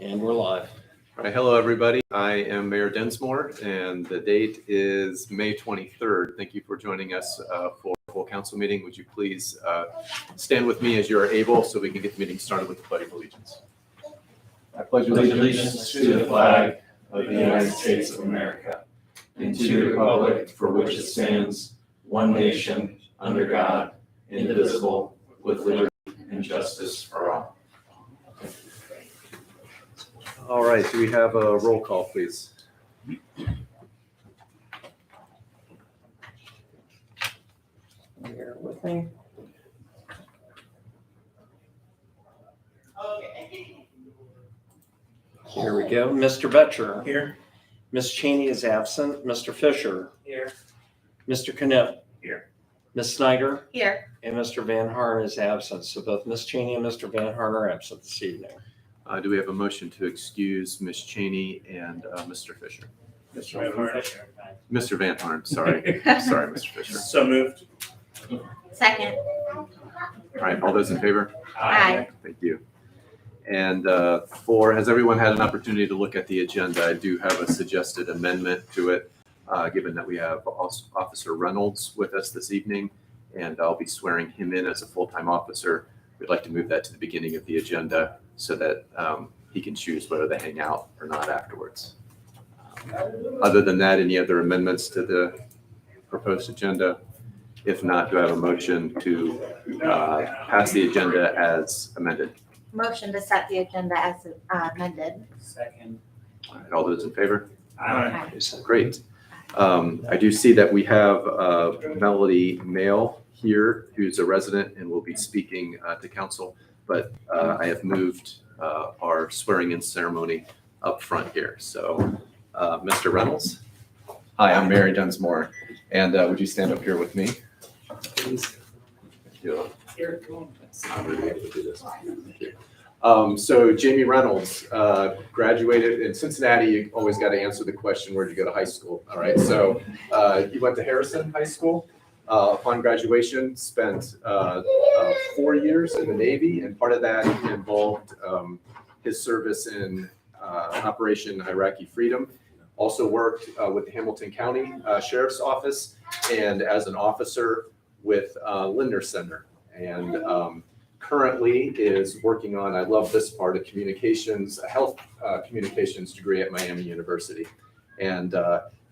And we're live. All right, hello everybody. I am Mayor Densmore, and the date is May 23rd. Thank you for joining us for a full council meeting. Would you please stand with me as you are able so we can get the meeting started with the Pledge of Allegiance. I pledge allegiance to the flag of the United States of America and to the republic for which it stands, one nation, under God, indivisible, with liberty and justice for all. All right, do we have a roll call, please? Bear with me. Here we go. Mr. Betcher. Here. Ms. Cheney is absent. Mr. Fisher. Here. Mr. Knipp. Here. Ms. Snyder. Here. And Mr. Van Harn is absent. So both Ms. Cheney and Mr. Van Harn are absent this evening. Do we have a motion to excuse Ms. Cheney and Mr. Fisher? Mr. Van Harn, sorry. Sorry, Mr. Fisher. So moved. Second. All right, all those in favor? Aye. Thank you. And has everyone had an opportunity to look at the agenda? I do have a suggested amendment to it, given that we have Officer Reynolds with us this evening, and I'll be swearing him in as a full-time officer. We'd like to move that to the beginning of the agenda so that he can choose whether to hang out or not afterwards. Other than that, any other amendments to the proposed agenda? If not, do I have a motion to pass the agenda as amended? Motion to set the agenda as amended. Second. All right, all those in favor? Aye. Great. I do see that we have Melody Mail here, who's a resident and will be speaking to council, but I have moved our swearing-in ceremony up front here. So, Mr. Reynolds. Hi, I'm Mary Dunsmore, and would you stand up here with me? Please. Thank you. I'm going to be able to do this. Thank you. So Jamie Reynolds graduated in Cincinnati. You always got to answer the question, where'd you go to high school? All right, so he went to Harrison High School. Upon graduation, spent 4 years in the Navy, and part of that involved his service in Operation Iraqi Freedom. Also worked with the Hamilton County Sheriff's Office and as an officer with Lindner Center. And currently is working on, I love this part, of communications, a health communications degree at Miami University. And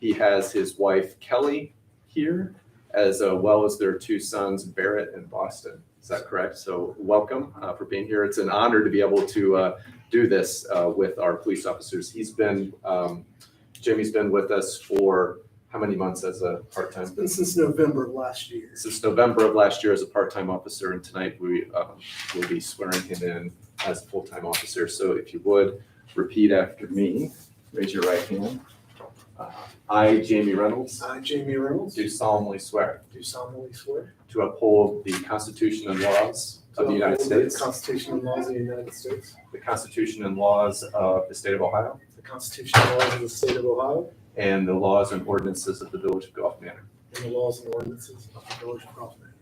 he has his wife, Kelly, here, as well as their 2 sons, Barrett and Boston. Is that correct? So welcome for being here. It's an honor to be able to do this with our police officers. Jimmy's been with us for how many months as a part-time? It's been since November of last year. Since November of last year as a part-time officer, and tonight we will be swearing him in as a full-time officer. So if you would, repeat after me. Raise your right hand. I, Jamie Reynolds, I, Jamie Reynolds, do solemnly swear do solemnly swear to uphold the Constitution and laws of the United uphold States, the Constitution and laws of the United States, the Constitution and laws of the state of Ohio, the Constitution and laws of the state of Ohio, and the laws and ordinances of the village of Gulf Manor. and the laws and ordinances of the village of Kaufman.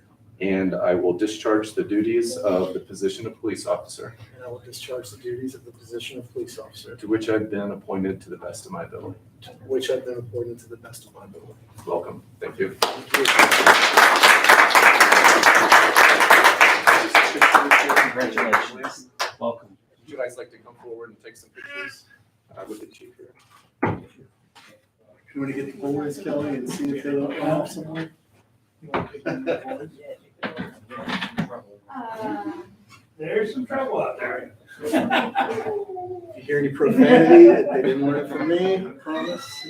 And I will discharge the duties of the position of police officer, And I will discharge the duties of the position of police officer, to which I've been appointed to the best of my ability. to which I've been appointed to the best of my ability. Welcome. Thank you. Congratulations. Welcome. Would you guys like to come forward and take some pictures with the chief here? You want to get the boys, Kelly, and see if they don't come off somewhere? There's some trouble out there. If you hear any profanity, they didn't learn it from me, I promise.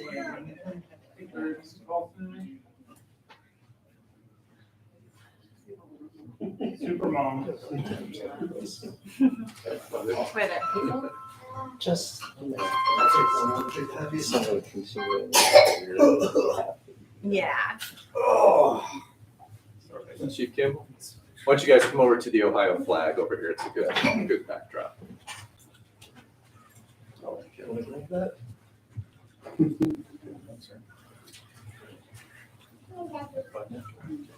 Super mom. Where there people? Just, Yeah. Chief Campbell, why don't you guys come over to the Ohio flag over here? It's a good backdrop. Like that?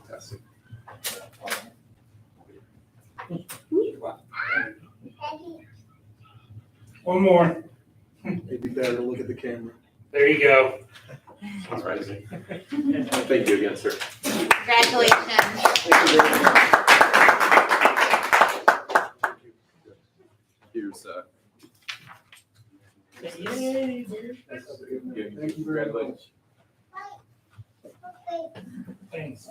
Fantastic. One more. It'd be better to look at the camera. There you go. All right. Thank you again, sir. Congratulations. Thank you very much. Here's, Thank you very much. Thanks.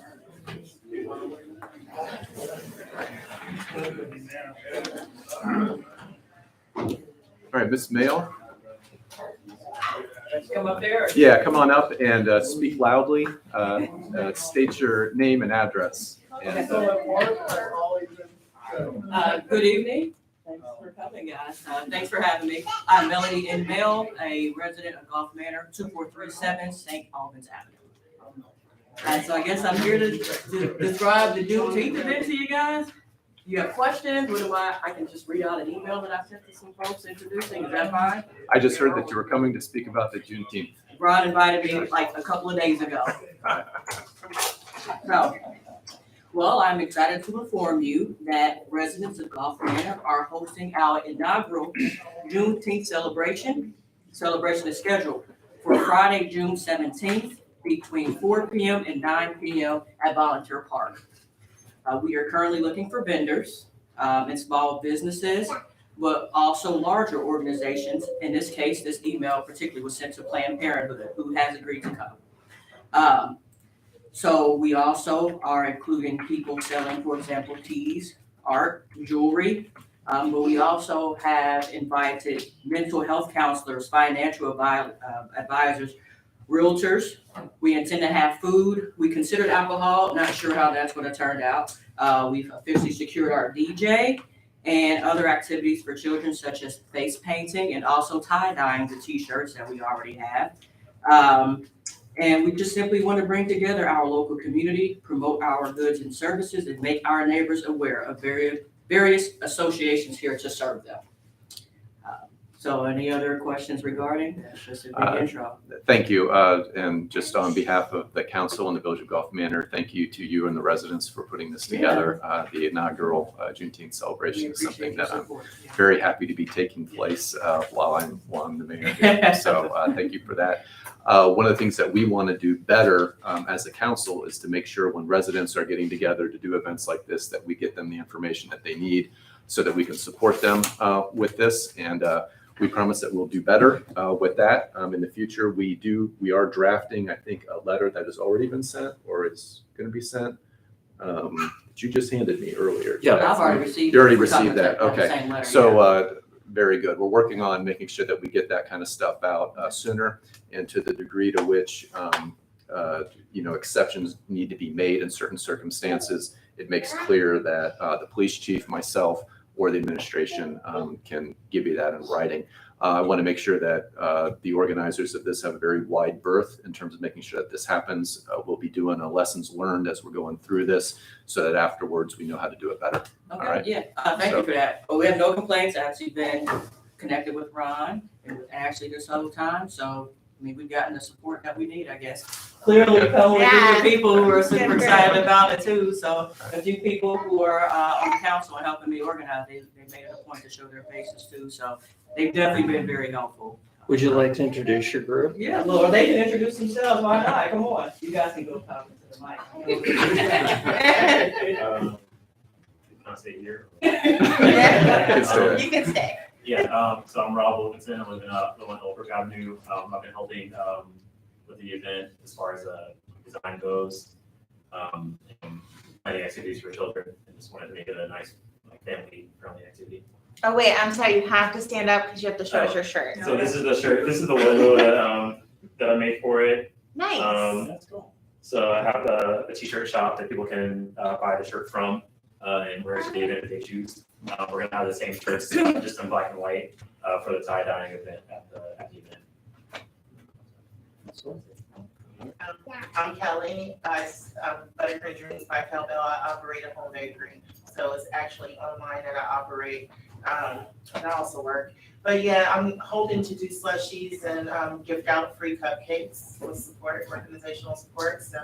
all right, Ms. Mail? Come up there. Yeah, come on up and speak loudly. State your name and address. And, Good evening. Thanks for coming, guys. Thanks for having me. I'm Melody N. Mail, a resident of Gulf Manor, 2437 St. Albans Avenue. So I guess I'm here to describe the Juneteenth event to you guys. You have questions? What do I can just read out an email that I sent to some folks introducing. Is that fine? I just heard that you were coming to speak about the Juneteenth. Ron invited me like a couple of days ago. So, well, I'm excited to inform you that residents of Gulf Manor are hosting our inaugural Juneteenth celebration. Celebration is scheduled for Friday, June 17th, between 4 p.m. and 9 p.m. at Volunteer Park. We are currently looking for vendors and small businesses, but also larger organizations. In this case, this email particularly was sent to Planned Parenthood, who has agreed to come. So we also are including people selling, for example, teas, art, jewelry. But we also have invited mental health counselors, financial advisors, realtors. We intend to have food. We considered alcohol, not sure how that's going to turn out. We've officially secured our DJ and other activities for children such as face painting and also tie-dyeing the t-shirts that we already have. And we just simply want to bring together our local community, promote our goods and services, and make our neighbors aware of various associations here to serve them. So any other questions regarding? That's just a big intro. Thank you. And just on behalf of the council and the Village of Gulf Manor, thank you to you and the residents for putting this together. The inaugural Juneteenth celebration is something that I'm very happy to be taking place while I'm the mayor here. So thank you for that. One of the things that we want to do better as a council is to make sure when residents are getting together to do events like this, that we get them the information that they need so that we can support them with this. And we promise that we'll do better with that. In the future, we are drafting, I think, a letter that has already been sent or is going to be sent. That you just handed me earlier. Yeah. I've already received. You already we're talking received that, about the okay. same letter, So very good. We're working on making sure that we get that kind of stuff out sooner, and to the degree to which exceptions need to be made in certain circumstances. It makes clear that the police chief, myself, or the administration can give you that in writing. I want to make sure that the organizers of this have a very wide berth in terms of making sure that this happens. We'll be doing a lessons learned as we're going through this so that afterwards we know how to do it better. Okay, All right. yeah, thank you for that. Well, we have no complaints. I've actually been connected with Ron and with Ashley this whole time. So, I mean, we've gotten the support that we need, I guess. Clearly, coming with Yeah. the people who are super Good. excited about it too. So a few people who are on the council and helping me organize, they made it a point to show their faces too. So they've definitely been very helpful. Would you like to introduce your group? Yeah, Lord, they can introduce themselves. Why not? Come on. You guys can go talk into the mic. Can I stay here? You can stay. Yeah, so I'm Rob Wilkinson. I live in Holbrook Avenue. I've been helping with the event as far as design goes, and planning activities for children. I just wanted to make it a nice, family-friendly activity. Oh, wait, I'm sorry, you have to stand up because you have to show us your shirt. So this is the shirt. This is the logo that I made for it. Nice. That's cool. So I have a t-shirt shop that people can buy the shirt from and wear it to the event if they choose. We're gonna have the same shirts, just in black and white, for the tie-dyeing event at the event. I'm Kelly. Buttercream Dreams by Cal Bell. I operate a home bakery. So it's actually online that I operate. that also work. But yeah, I'm hoping to do slushies and, gift out free cupcakes with support, organizational support, so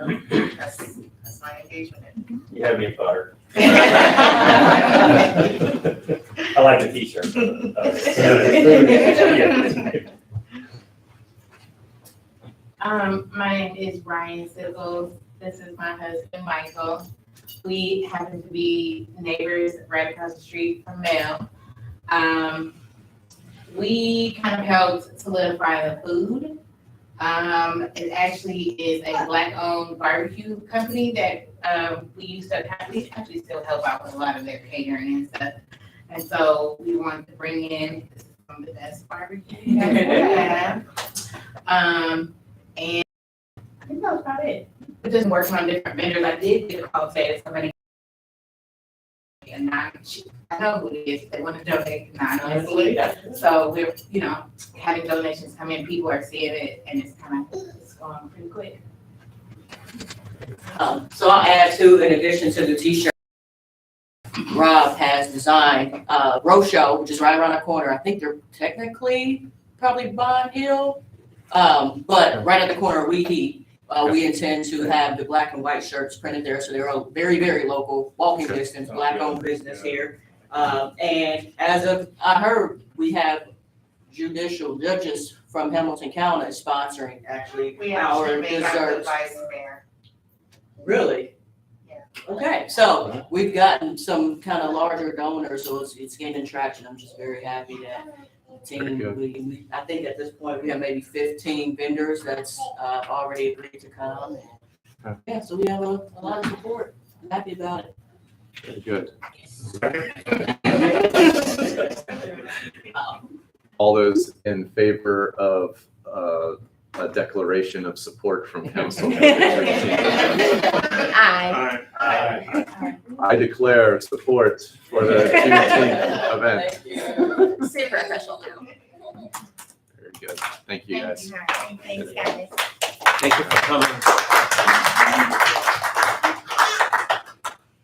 that's my engagement. You have me buttered. I like the t-shirt. My name is Ryan Sizzles. This is my husband, Michael. We happen to be neighbors right across the street from Mel. We kind of helped solidify the food. It actually is a Black-owned barbecue company that we actually still help out with a lot of their catering and stuff. And so we wanted to bring in some of the best barbecue that we have. And I think that was about it. We're just working on different vendors. I did get a call today that somebody, and I know who it is, they want to donate anonymously. So we're, having donations come in, people are seeing it, and it's going pretty quick. So I'll add too, in addition to the t-shirt, Rob has designed, Roadshow, which is right around the corner. I think they're technically probably Bond Hill. But right at the corner of We intend to have the black and white shirts printed there. So they're a very, very local, walking distance, Black-owned business here. And as of, I heard, we have judicial judges from Hamilton County sponsoring actually We our actually made our desserts. vice mayor. Really? Yeah. Okay, so we've gotten some kind of larger donors, so it's gaining traction. I'm just very happy that the team, I think at this point we have maybe 15 vendors that's already agreed to come. And, yeah, so we have a lot of support. I'm happy about it. Very good. All those in favor of a declaration of support from council? Aye. I declare support for the Juneteenth event. Thank you. Super official now. Very good. Thank you, guys. Thanks, guys. Thank you for coming.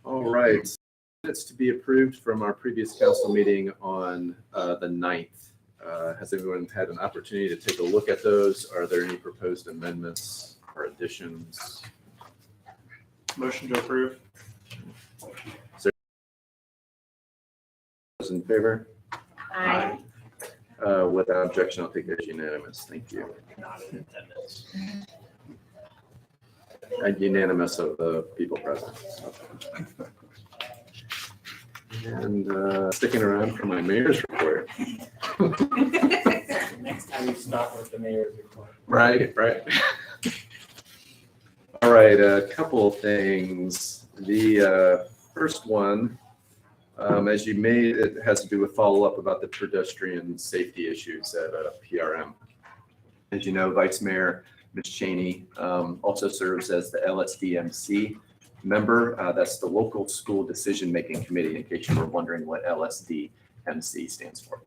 All right. Minutes to be approved from our previous council meeting on the 9th. Has everyone had an opportunity to take a look at those? Are there any proposed amendments or additions? Motion to approve. Those in favor? Aye. Without objection, I'll take it as unanimous. Thank you. And unanimous of the people present. And sticking around for my mayor's report. Next time you stop with the mayor's report. Right. All right, a couple of things. The first one, as you made, it has to do with follow-up about the pedestrian safety issues at PRM. As you know, Vice Mayor Ms. Cheney also serves as the LSDMC member. That's the Local School Decision-Making Committee, in case you were wondering what LSDMC stands for.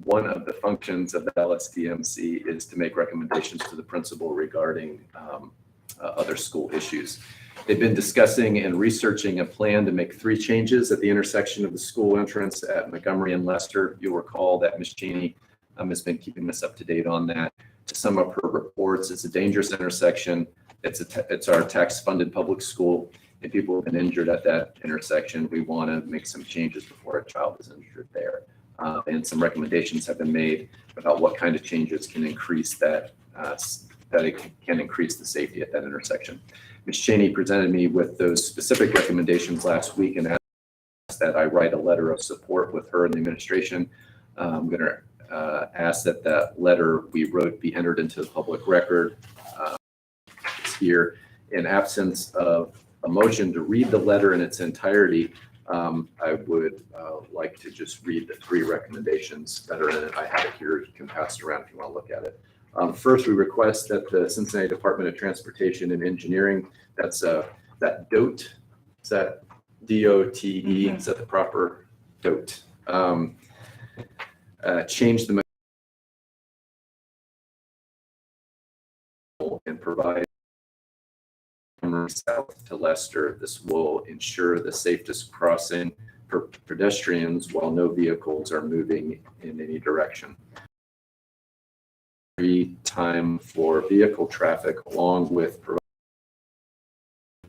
One of the functions of the LSDMC is to make recommendations to the principal regarding other school issues. They've been discussing and researching a plan to make 3 changes at the intersection of the school entrance at Montgomery and Leicester. You'll recall that Ms. Cheney has been keeping us up to date on that. To sum up her reports, it's a dangerous intersection. It's our tax-funded public school, and people have been injured at that intersection. We want to make some changes before a child is injured there. And some recommendations have been made about what kind of changes can increase that it can increase the safety at that intersection. Ms. Cheney presented me with those specific recommendations last week and asked that I write a letter of support with her and the administration. I'm going to ask that that letter we wrote be entered into the public record. It's here. In absence of a motion to read the letter in its entirety, I would like to just read the 3 recommendations that are in it. I have it here. You can pass it around if you want to look at it. First, we request that the Cincinnati Department of Transportation and Engineering, that's that DOTE, is that D-O-T-E, is that the proper DOTE? Change the and provide south to Leicester. This will ensure the safest crossing for pedestrians while no vehicles are moving in any direction. Free time for vehicle traffic along with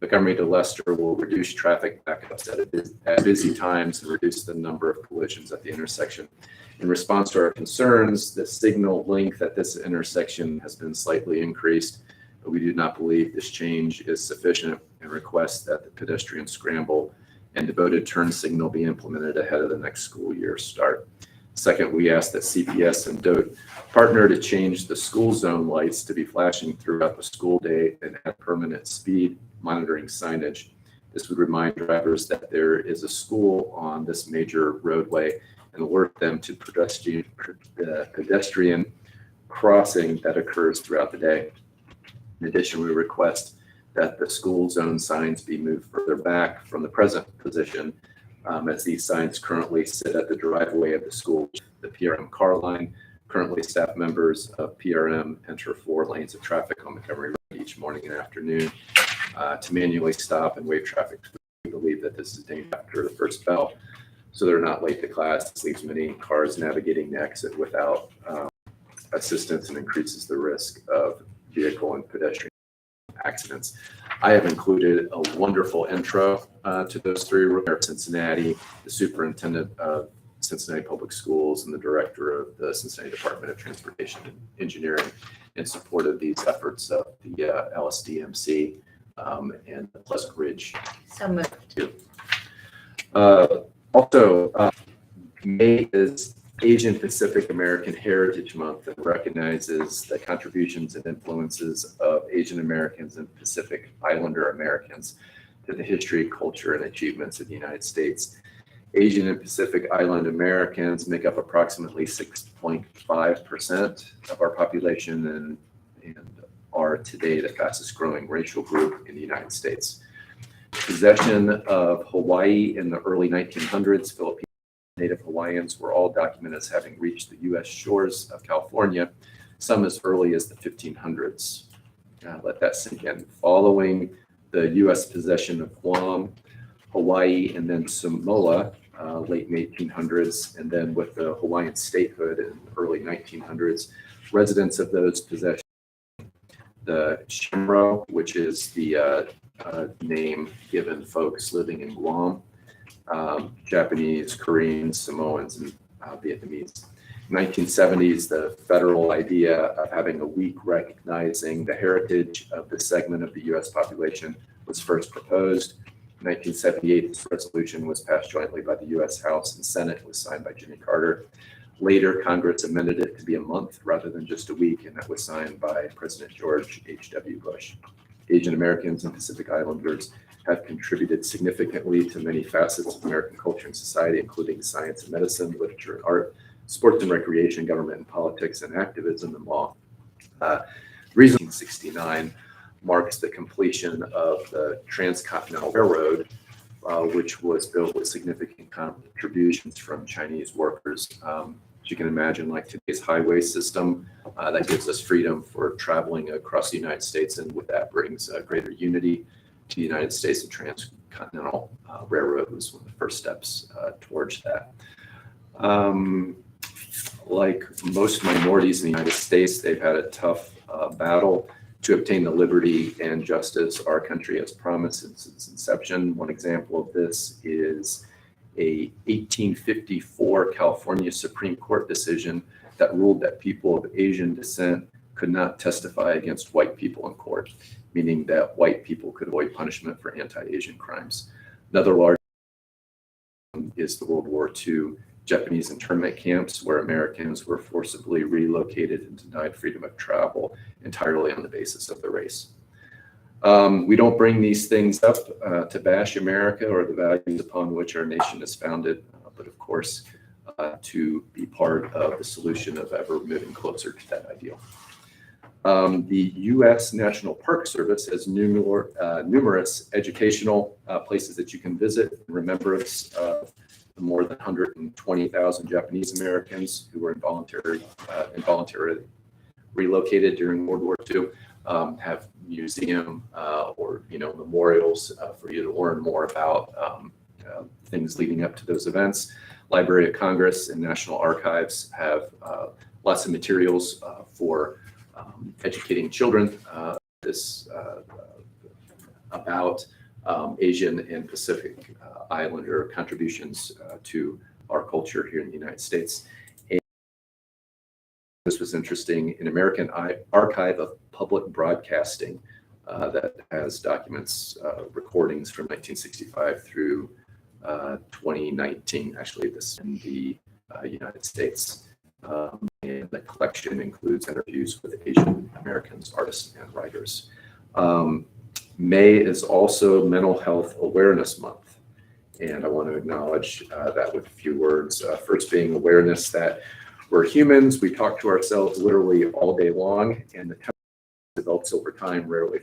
Montgomery to Leicester will reduce traffic backups at busy times and reduce the number of collisions at the intersection. In response to our concerns, the signal length at this intersection has been slightly increased, but we do not believe this change is sufficient and request that the pedestrian scramble and devoted turn signal be implemented ahead of the next school year start. Second, we ask that CPS and DOT partner to change the school zone lights to be flashing throughout the school day and add permanent speed monitoring signage. This would remind drivers that there is a school on this major roadway and alert them to pedestrian crossing that occurs throughout the day. In addition, we request that the school zone signs be moved further back from the present position, as these signs currently sit at the driveway of the school, the PRM car line. Currently, staff members of PRM enter 4 lanes of traffic on Montgomery Road each morning and afternoon to manually stop and waive traffic. We believe that this is named after the first bell, so they're not late to class. This leaves many cars navigating the exit without assistance and increases the risk of vehicle and pedestrian accidents. I have included a wonderful intro to those 3, Cincinnati, the superintendent of Cincinnati Public Schools and the director of the Cincinnati Department of Transportation and Engineering in support of these efforts of the LSDMC and the Pleasant Ridge. So moved. Also, May is Asian Pacific American Heritage Month and recognizes the contributions and influences of Asian Americans and Pacific Islander Americans to the history, culture, and achievements of the United States. Asian and Pacific Island Americans make up approximately 6.5% of our population and are today the fastest growing racial group in the United States. Possession of Hawaii in the early 1900s, Philippine Native Hawaiians were all documented as having reached the U.S. shores of California, some as early as the 1500s. Let that sink in. Following the U.S. possession of Guam, Hawaii, and then Samoa, late 1800s, and then with the Hawaiian statehood in the early 1900s, residents of those possessions, the Shamro, which is the name given folks living in Guam, Japanese, Koreans, Samoans, and Vietnamese. 1970s, the federal idea of having a week recognizing the heritage of this segment of the U.S. population was first proposed. In 1978, this resolution was passed jointly by the U.S. House and Senate. It was signed by Jimmy Carter. Later, Congress amended it to be a month rather than just a week, and that was signed by President George H.W. Bush. Asian Americans and Pacific Islanders have contributed significantly to many facets of American culture and society, including science and medicine, literature and art, sports and recreation, government and politics, and activism and law. Reason 1969 marks the completion of the Transcontinental Railroad, which was built with significant contributions from Chinese workers. As you can imagine, like today's highway system, that gives us freedom for traveling across the United States, and with that brings greater unity to the United States. The Transcontinental Railroad was one of the first steps towards that. Like most minorities in the United States, they've had a tough battle to obtain the liberty and justice our country has promised since its inception. One example of this is a 1854 California Supreme Court decision that ruled that people of Asian descent could not testify against white people in court, meaning that white people could avoid punishment for anti-Asian crimes. Another large is the World War II Japanese internment camps, where Americans were forcibly relocated and denied freedom of travel entirely on the basis of their race. We don't bring these things up to bash America or the values upon which our nation is founded, but of course, to be part of the solution of ever moving closer to that ideal. The U.S. National Park Service has numerous educational places that you can visit in remembrance of the more than 120,000 Japanese Americans who were involuntarily relocated during World War II. Have museum or memorials for you to learn more about things leading up to those events. Library of Congress and National Archives have lots of materials for educating children about Asian and Pacific Islander contributions to our culture here in the United States. And this was interesting, an American Archive of Public Broadcasting that has documents, recordings from 1965 through 2019, actually, this in the United States. And the collection includes interviews with Asian Americans, artists, and writers. May is also Mental Health Awareness Month, and I want to acknowledge that with a few words. First being awareness that we're humans, we talk to ourselves literally all day long, and the tone develops over time rarely.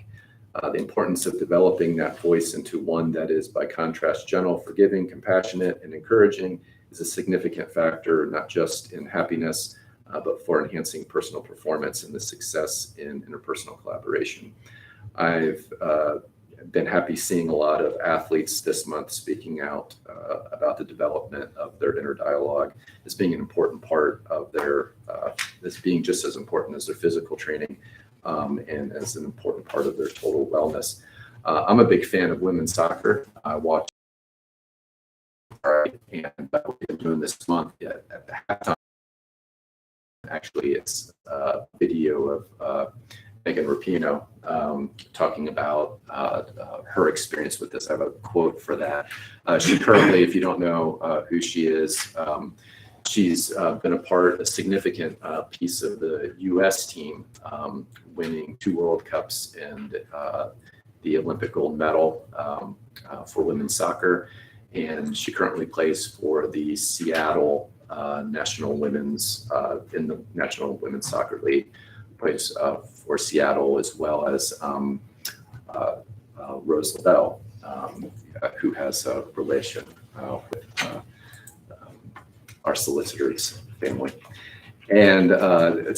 The importance of developing that voice into one that is, by contrast, gentle, forgiving, compassionate, and encouraging is a significant factor, not just in happiness, but for enhancing personal performance and the success in interpersonal collaboration. I've been happy seeing a lot of athletes this month speaking out about the development of their inner dialogue as being an important part of their, as being just as important as their physical training and as an important part of their total wellness. I'm a big fan of women's soccer. I watch, and we've been doing this month at the halftime. Actually, it's a video of Megan Rapinoe talking about her experience with this. I have a quote for that. She currently, if you don't know who she is, she's been a significant piece of the U.S. team, winning 2 World Cups and the Olympic gold medal for women's soccer. And she currently plays for the Seattle National Women's in the National Women's Soccer League. Plays for Seattle, as well as Rose Lavelle, who has a relation with our solicitor's family. And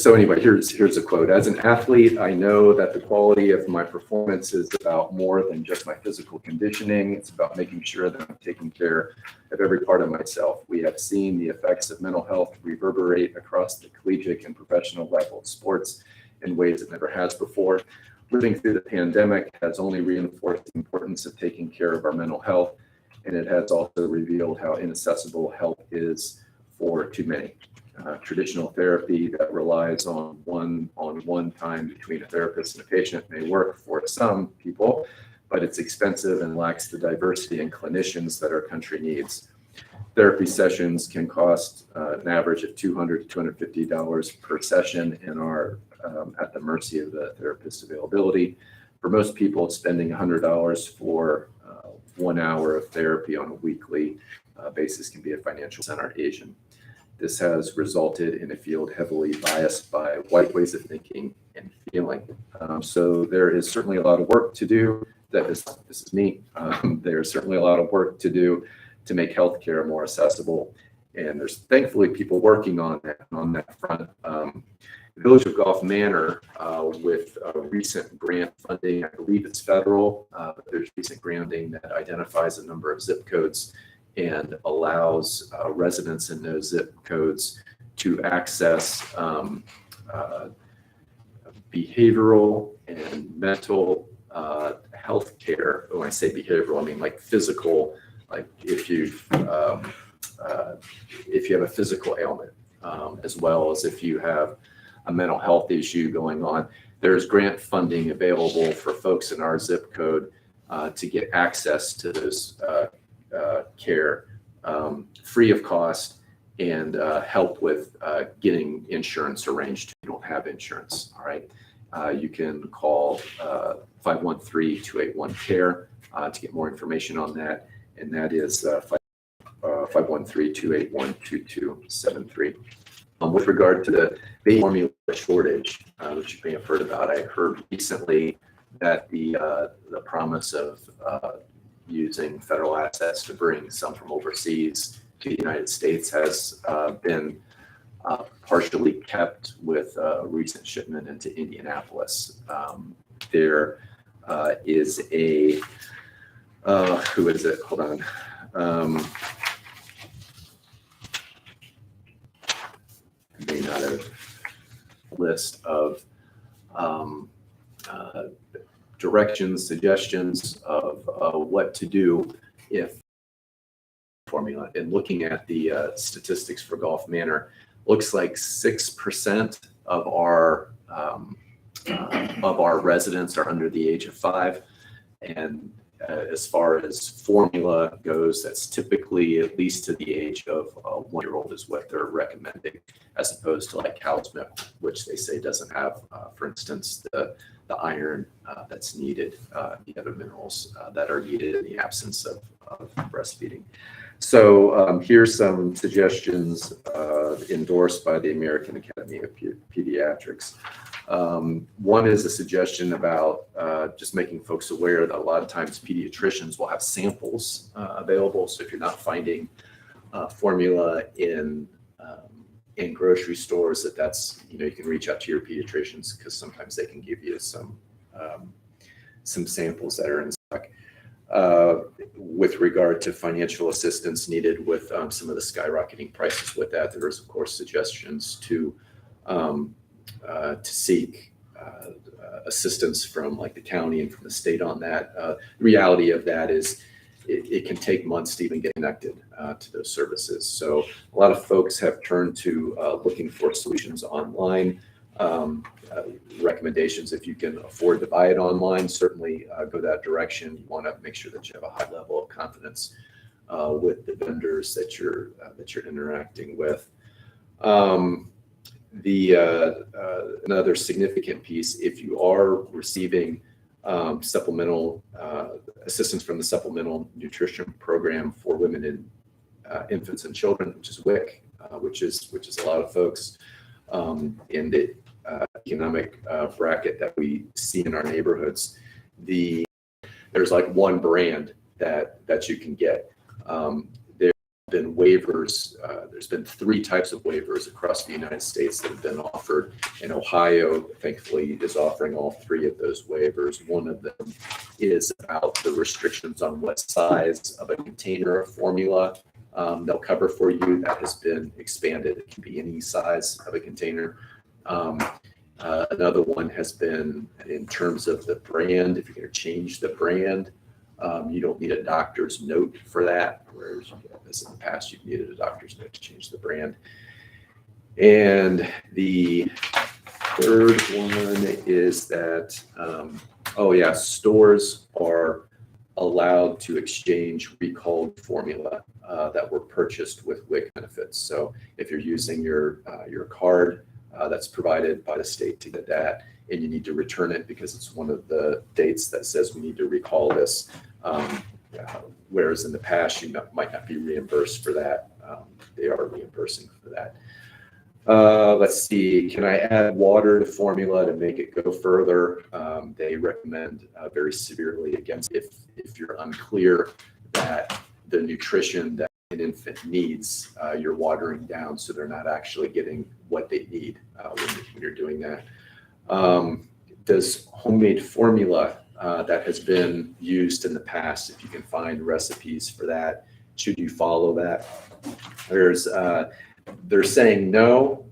so anyway, here's a quote. As an athlete, I know that the quality of my performance is about more than just my physical conditioning. It's about making sure that I'm taking care of every part of myself. We have seen the effects of mental health reverberate across the collegiate and professional level of sports in ways it never has before. Living through the pandemic has only reinforced the importance of taking care of our mental health, and it has also revealed how inaccessible health is for too many. Traditional therapy that relies on one-on-one time between a therapist and a patient may work for some people, but it's expensive and lacks the diversity in clinicians that our country needs. Therapy sessions can cost an average of $200 to $250 per session and are at the mercy of the therapist's availability. For most people, spending $100 for 1 hour of therapy on a weekly basis can be a financial center Asian. This has resulted in a field heavily biased by white ways of thinking and feeling. So there is certainly a lot of work to do. This is me. There's certainly a lot of work to do to make healthcare more accessible. And there's thankfully people working on that front. The Village of Gulf Manor, with recent grant funding, I believe it's federal, but there's recent granting that identifies a number of zip codes and allows residents in those zip codes to access behavioral and mental health care. When I say behavioral, I mean like physical, like if you have a physical ailment, as well as if you have a mental health issue going on. There's grant funding available for folks in our zip code to get access to those care free of cost and help with getting insurance arranged if you don't have insurance. All right. You can call 513-281-CARE to get more information on that. And that is 513-281-2273. With regard to the baby formula shortage, which you may have heard about, I heard recently that the promise of using federal assets to bring some from overseas to the United States has been partially kept with a recent shipment into Indianapolis. There is a, who is it? Hold on. May not have list of directions, suggestions of what to do if formula. And looking at the statistics for Gulf Manor, looks like 6% of our residents are under the age of 5, and as far as formula goes, that's typically at least to the age of 1-year-old is what they're recommending, as opposed to like cow's milk, which they say doesn't have, for instance, the iron that's needed, the other minerals that are needed in the absence of breastfeeding. So here's some suggestions endorsed by the American Academy of Pediatrics. One is a suggestion about just making folks aware that a lot of times pediatricians will have samples available. So if you're not finding formula in grocery stores, that's, you can reach out to your pediatricians, because sometimes they can give you some samples that are in stock. With regard to financial assistance needed with some of the skyrocketing prices with that, there is of course suggestions to seek assistance from like the county and from the state on that. The reality of that is it can take months to even get connected to those services. So a lot of folks have turned to looking for solutions online. Recommendations, if you can afford to buy it online, certainly go that direction. You want to make sure that you have a high level of confidence with the vendors that you're interacting with. Another significant piece, if you are receiving supplemental assistance from the Supplemental Nutrition Program for Women and Infants and Children, which is WIC, which is a lot of folks in the economic bracket that we see in our neighborhoods. There's like one brand that you can get. There have been waivers. There's been 3 types of waivers across the United States that have been offered, and Ohio, thankfully, is offering all 3 of those waivers. One of them is about the restrictions on what size of a container of formula they'll cover for you. That has been expanded. It can be any size of a container. Another one has been in terms of the brand. If you're going to change the brand, you don't need a doctor's note for that, whereas as in the past, you've needed a doctor's note to change the brand. And the third one is that, stores are allowed to exchange recalled formula that were purchased with WIC benefits. So if you're using your card that's provided by the state to get that, and you need to return it because it's one of the dates that says we need to recall this, whereas in the past you might not be reimbursed for that. They are reimbursing for that. Let's see, can I add water to formula to make it go further? They recommend very severely against if you're unclear that the nutrition that an infant needs, you're watering down so they're not actually getting what they need when you're doing that. Does homemade formula that has been used in the past, if you can find recipes for that, should you follow that? They're saying no,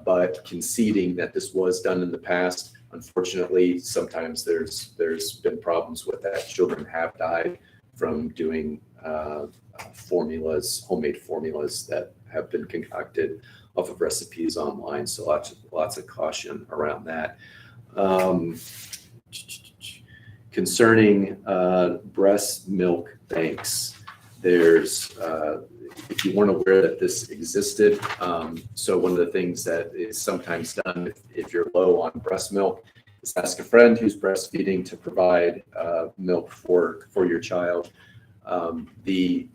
but conceding that this was done in the past. Unfortunately, sometimes there's been problems with that. Children have died from doing homemade formulas that have been concocted off of recipes online. So lots of caution around that. Concerning breast milk banks, there's if you weren't aware that this existed, so one of the things that is sometimes done if you're low on breast milk is ask a friend who's breastfeeding to provide milk for your child. The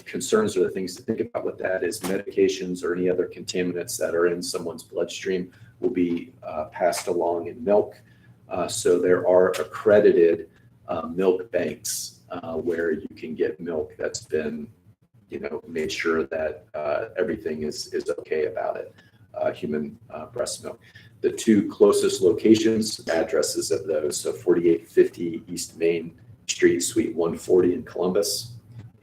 concerns or the things to think about with that is medications or any other contaminants that are in someone's bloodstream will be passed along in milk. So there are accredited milk banks where you can get milk that's been, made sure that everything is okay about it, human breast milk. The 2 closest locations, addresses of those, so 4850 East Main Street, Suite 140 in Columbus,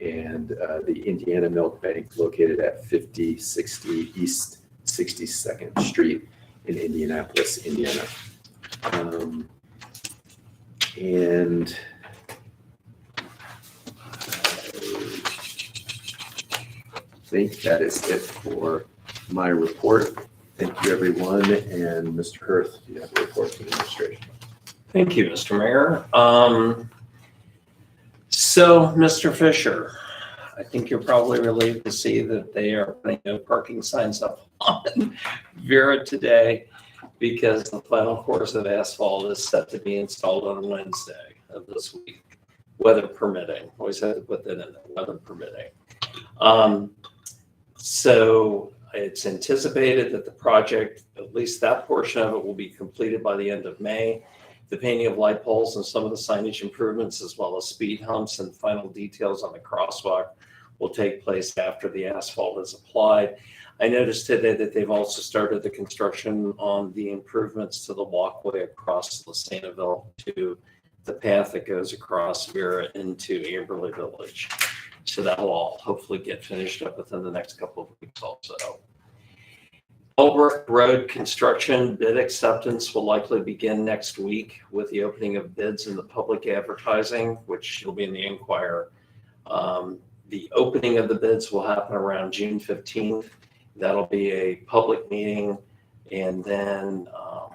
and the Indiana Milk Bank located at 5060 East 62nd Street in Indianapolis, Indiana. And I think that is it for my report. Thank you, everyone. And Mr. Hirth, do you have a report from the administration? Thank you, Mr. Mayor. So, Mr. Fisher, I think you're probably relieved to see that they are putting no parking signs up on Vera today because the final course of asphalt is set to be installed on Wednesday of this week, weather permitting. Always have to put that in there, weather permitting. So it's anticipated that the project, at least that portion of it, will be completed by the end of May. The painting of light poles and some of the signage improvements, as well as speed humps and final details on the crosswalk, will take place after the asphalt is applied. I noticed today that they've also started the construction on the improvements to the walkway across Lasanaville to the path that goes across Vera into Amberley Village. So that will all hopefully get finished up within the next couple of weeks also. Albrook Road construction bid acceptance will likely begin next week with the opening of bids in the public advertising, which will be in the Enquirer. The opening of the bids will happen around June 15th. That'll be a public meeting, and then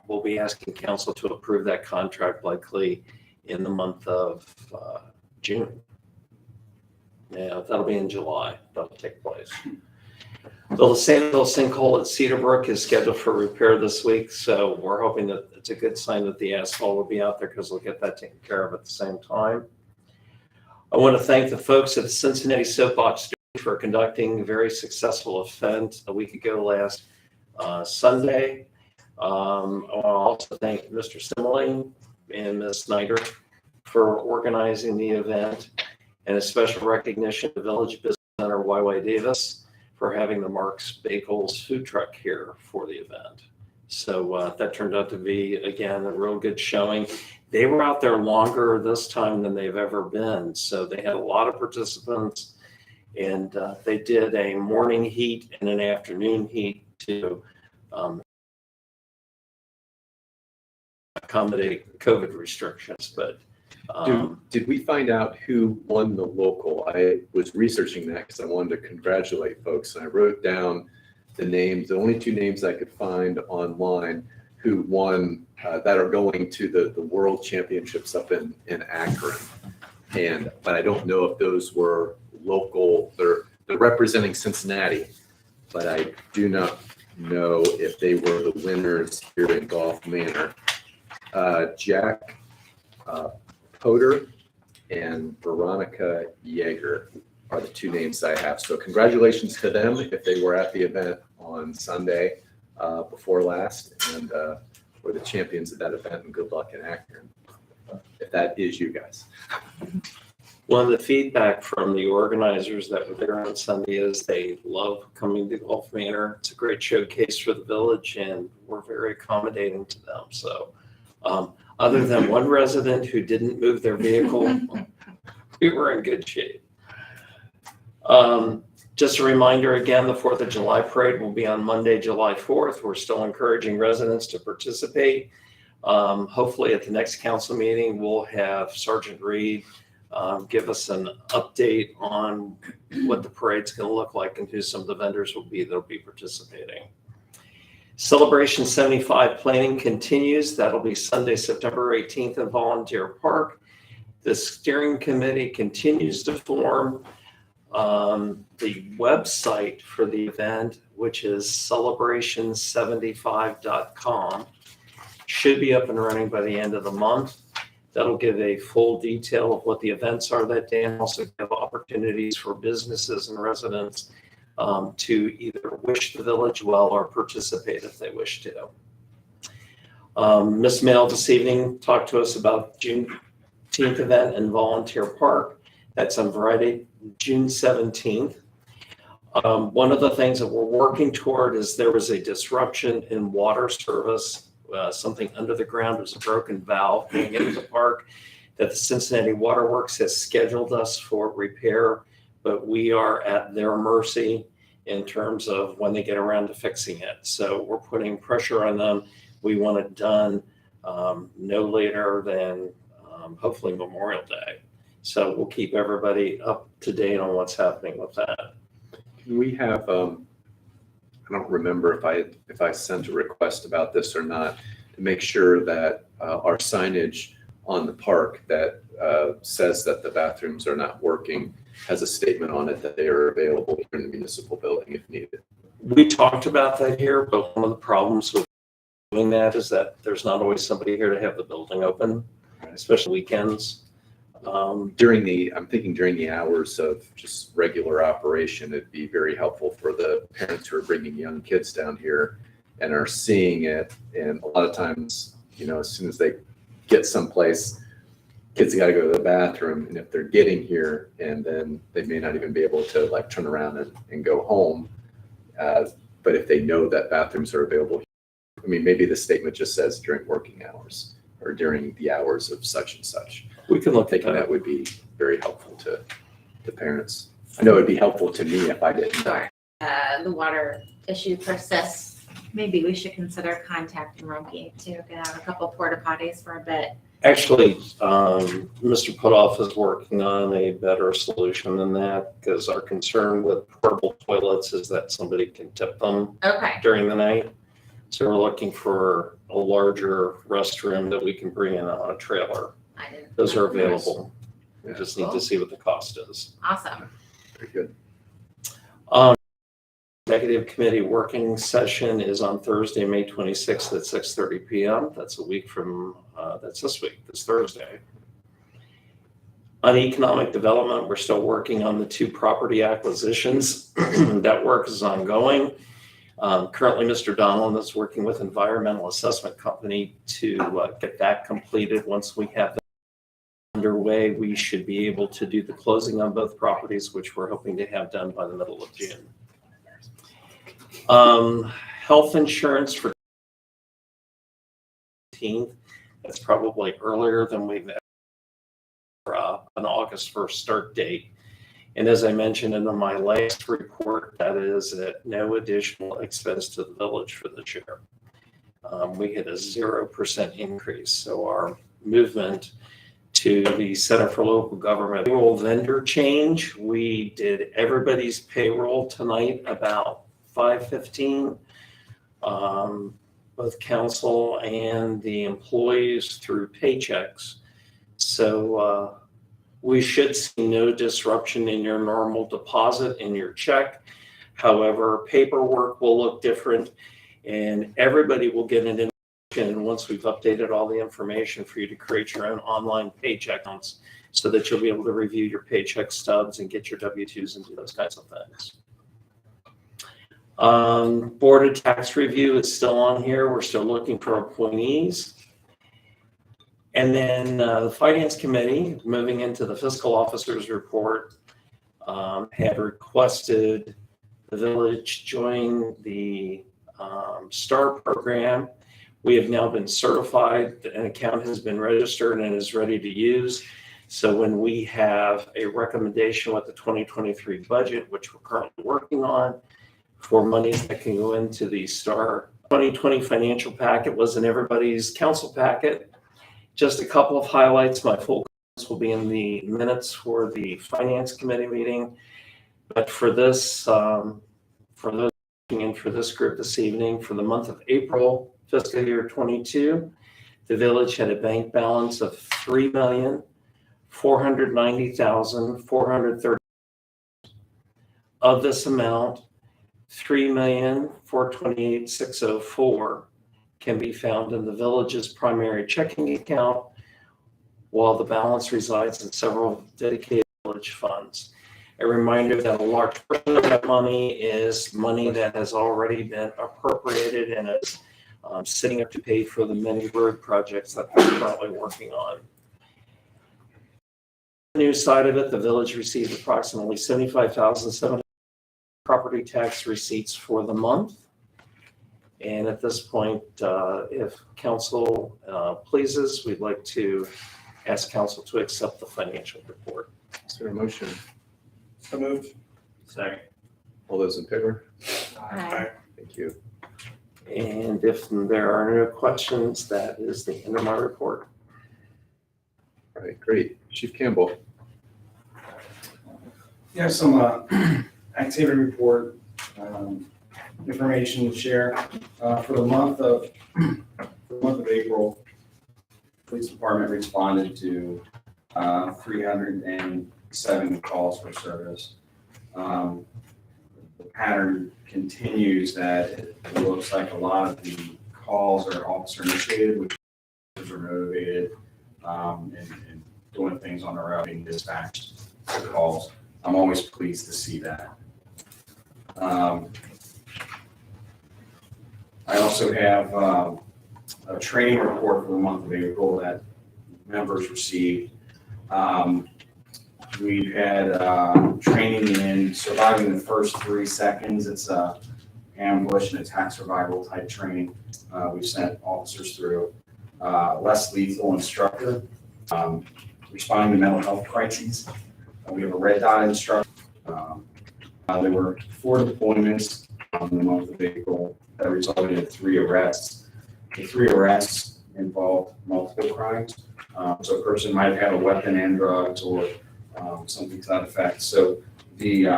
we'll be asking council to approve that contract likely in the month of June. Yeah, that'll be in July. That'll take place. The Lasanaville sinkhole at Cedar Brook is scheduled for repair this week, so we're hoping that it's a good sign that the asphalt will be out there because we'll get that taken care of at the same time. I want to thank the folks at the Cincinnati Soapbox for conducting a very successful event a week ago last Sunday. I want to also thank Mr. Simile and Ms. Snyder for organizing the event, and a special recognition to Village Business Center YY Davis for having the Mark's Bagels food truck here for the event. So that turned out to be, again, a real good showing. They were out there longer this time than they've ever been. So they had a lot of participants, and they did a morning heat and an afternoon heat to accommodate COVID restrictions. But Did we find out who won the local? I was researching that because I wanted to congratulate folks, and I wrote down the names, the only two names I could find online who won that are going to the World Championships up in Akron. But I don't know if those were local. They're representing Cincinnati, but I do not know if they were the winners here in Golf Manor. Jack Poder and Veronica Yeager are the two names I have. So congratulations to them if they were at the event on Sunday before last, and were the champions of that event, and good luck in Akron if that is you guys. one of the feedback from the organizers that were there on Sunday is they love coming to Golf Manor. It's a great showcase for the village, and we're very accommodating to them. So other than one resident who didn't move their vehicle, we were in good shape. Just a reminder again, the 4th of July parade will be on Monday, July 4th. We're still encouraging residents to participate. Hopefully at the next council meeting, we'll have Sergeant Reed give us an update on what the parade's going to look like and who some of the vendors will be that'll be participating. Celebration 75 planning continues. That'll be Sunday, September 18th in Volunteer Park. The steering committee continues to form. The website for the event, which is celebration75.com, should be up and running by the end of the month. That'll give a full detail of what the events are that day, and also give opportunities for businesses and residents to either wish the village well or participate if they wish to. Ms. Mail this evening talked to us about Juneteenth event in Volunteer Park. That's on Friday, June 17th. One of the things that we're working toward is there was a disruption in water service. Something under the ground was a broken valve going into the park. that the Cincinnati Waterworks has scheduled us for repair, but we are at their mercy in terms of when they get around to fixing it. So we're putting pressure on them. We want it done no later than hopefully Memorial Day. So we'll keep everybody up to date on what's happening with that. Can we have, I don't remember if I sent a request about this or not, to make sure that our signage on the park that says that the bathrooms are not working has a statement on it that they are available here in the municipal building if needed. We talked about that here, but one of the problems with doing that is that there's not always somebody here to have the building open, especially weekends. I'm thinking during the hours of just regular operation, it'd be very helpful for the parents who are bringing young kids down here and are seeing it. And a lot of times, as soon as they get someplace, kids got to go to the bathroom. And if they're getting here and then they may not even be able to like turn around and go home. But if they know that bathrooms are available, maybe the statement just says during working hours or during the hours of such and such. We can look at Thinking that. that would be very helpful to parents. I know it'd be helpful to me if I didn't. Sure. The water issue persists. Maybe we should consider contacting Rumpke to get out a couple porta potties for a bit. Actually, Mr. Putoff is working on a better solution than that because our concern with portable toilets is that somebody can tip them Okay. during the night. So we're looking for a larger restroom that we can bring in on a trailer. I didn't. Those are available. We Yeah. just need to see what the cost is. Awesome. Very good. Executive committee working session is on Thursday, May 26th at 6:30 p.m. That's a week from, that's this week, this Thursday. On economic development, we're still working on the 2 property acquisitions. That work is ongoing. Currently, Mr. Donald is working with Environmental Assessment Company to get that completed. Once we have that underway, we should be able to do the closing on both properties, which we're hoping to have done by the middle of June. Health insurance for 18th. That's probably earlier than we've ever an August 1st start date. And as I mentioned in my last report, that is at no additional expense to the village for this year. We had a 0% increase. So our movement to the Center for Local Government payroll vendor change, we did everybody's payroll tonight about 5:15. Both council and the employees through paychecks. So we should see no disruption in your normal deposit in your check. However, paperwork will look different and everybody will get an information once we've updated all the information for you to create your own online paycheck accounts so that you'll be able to review your paycheck stubs and get your W-2s and do those kinds of things. Board of Tax Review is still on here. We're still looking for appointees. And then the Finance Committee, moving into the Fiscal Officer's Report, had requested the village join the STAR program. We have now been certified. An account has been registered and is ready to use. So when we have a recommendation with the 2023 budget, which we're currently working on, for monies that can go into the STAR 2020 financial packet was in everybody's council packet. Just a couple of highlights. My full comments will be in the minutes for the Finance Committee meeting. But for this, for those looking in for this group this evening, for the month of April, fiscal year 22, the village had a bank balance of $3,490,430. Of this amount, $3,428,604 can be found in the village's primary checking account, while the balance resides in several dedicated village funds. A reminder that a large portion of that money is money that has already been appropriated and is sitting up to pay for the many road projects that we're currently working on. The new side of it, the village received approximately $75,700 property tax receipts for the month. And at this point, if council pleases, we'd like to ask council to accept the financial report. Is there a motion? So moved. Second. All those in favor? Aye. Thank you. And if there are no questions, that is the end of my report. All right, great. Chief Campbell. You have some activity report information to share. For the month of April, police department responded to 307 calls for service. The pattern continues that it looks like a lot of the calls are officer initiated, which are motivated and doing things on their own, being dispatched to calls. I'm always pleased to see that. I also have a training report for the month of April that members received. We've had training in surviving the first 3 seconds. It's a ambush and attack survival type training. We've sent officers through. Less lethal instructor, responding to mental health crises. We have a red dot instructor. There were 4 deployments in the month of April that resulted in 3 arrests. The 3 arrests involved multiple crimes. So a person might have had a weapon and drugs or something to that effect. So the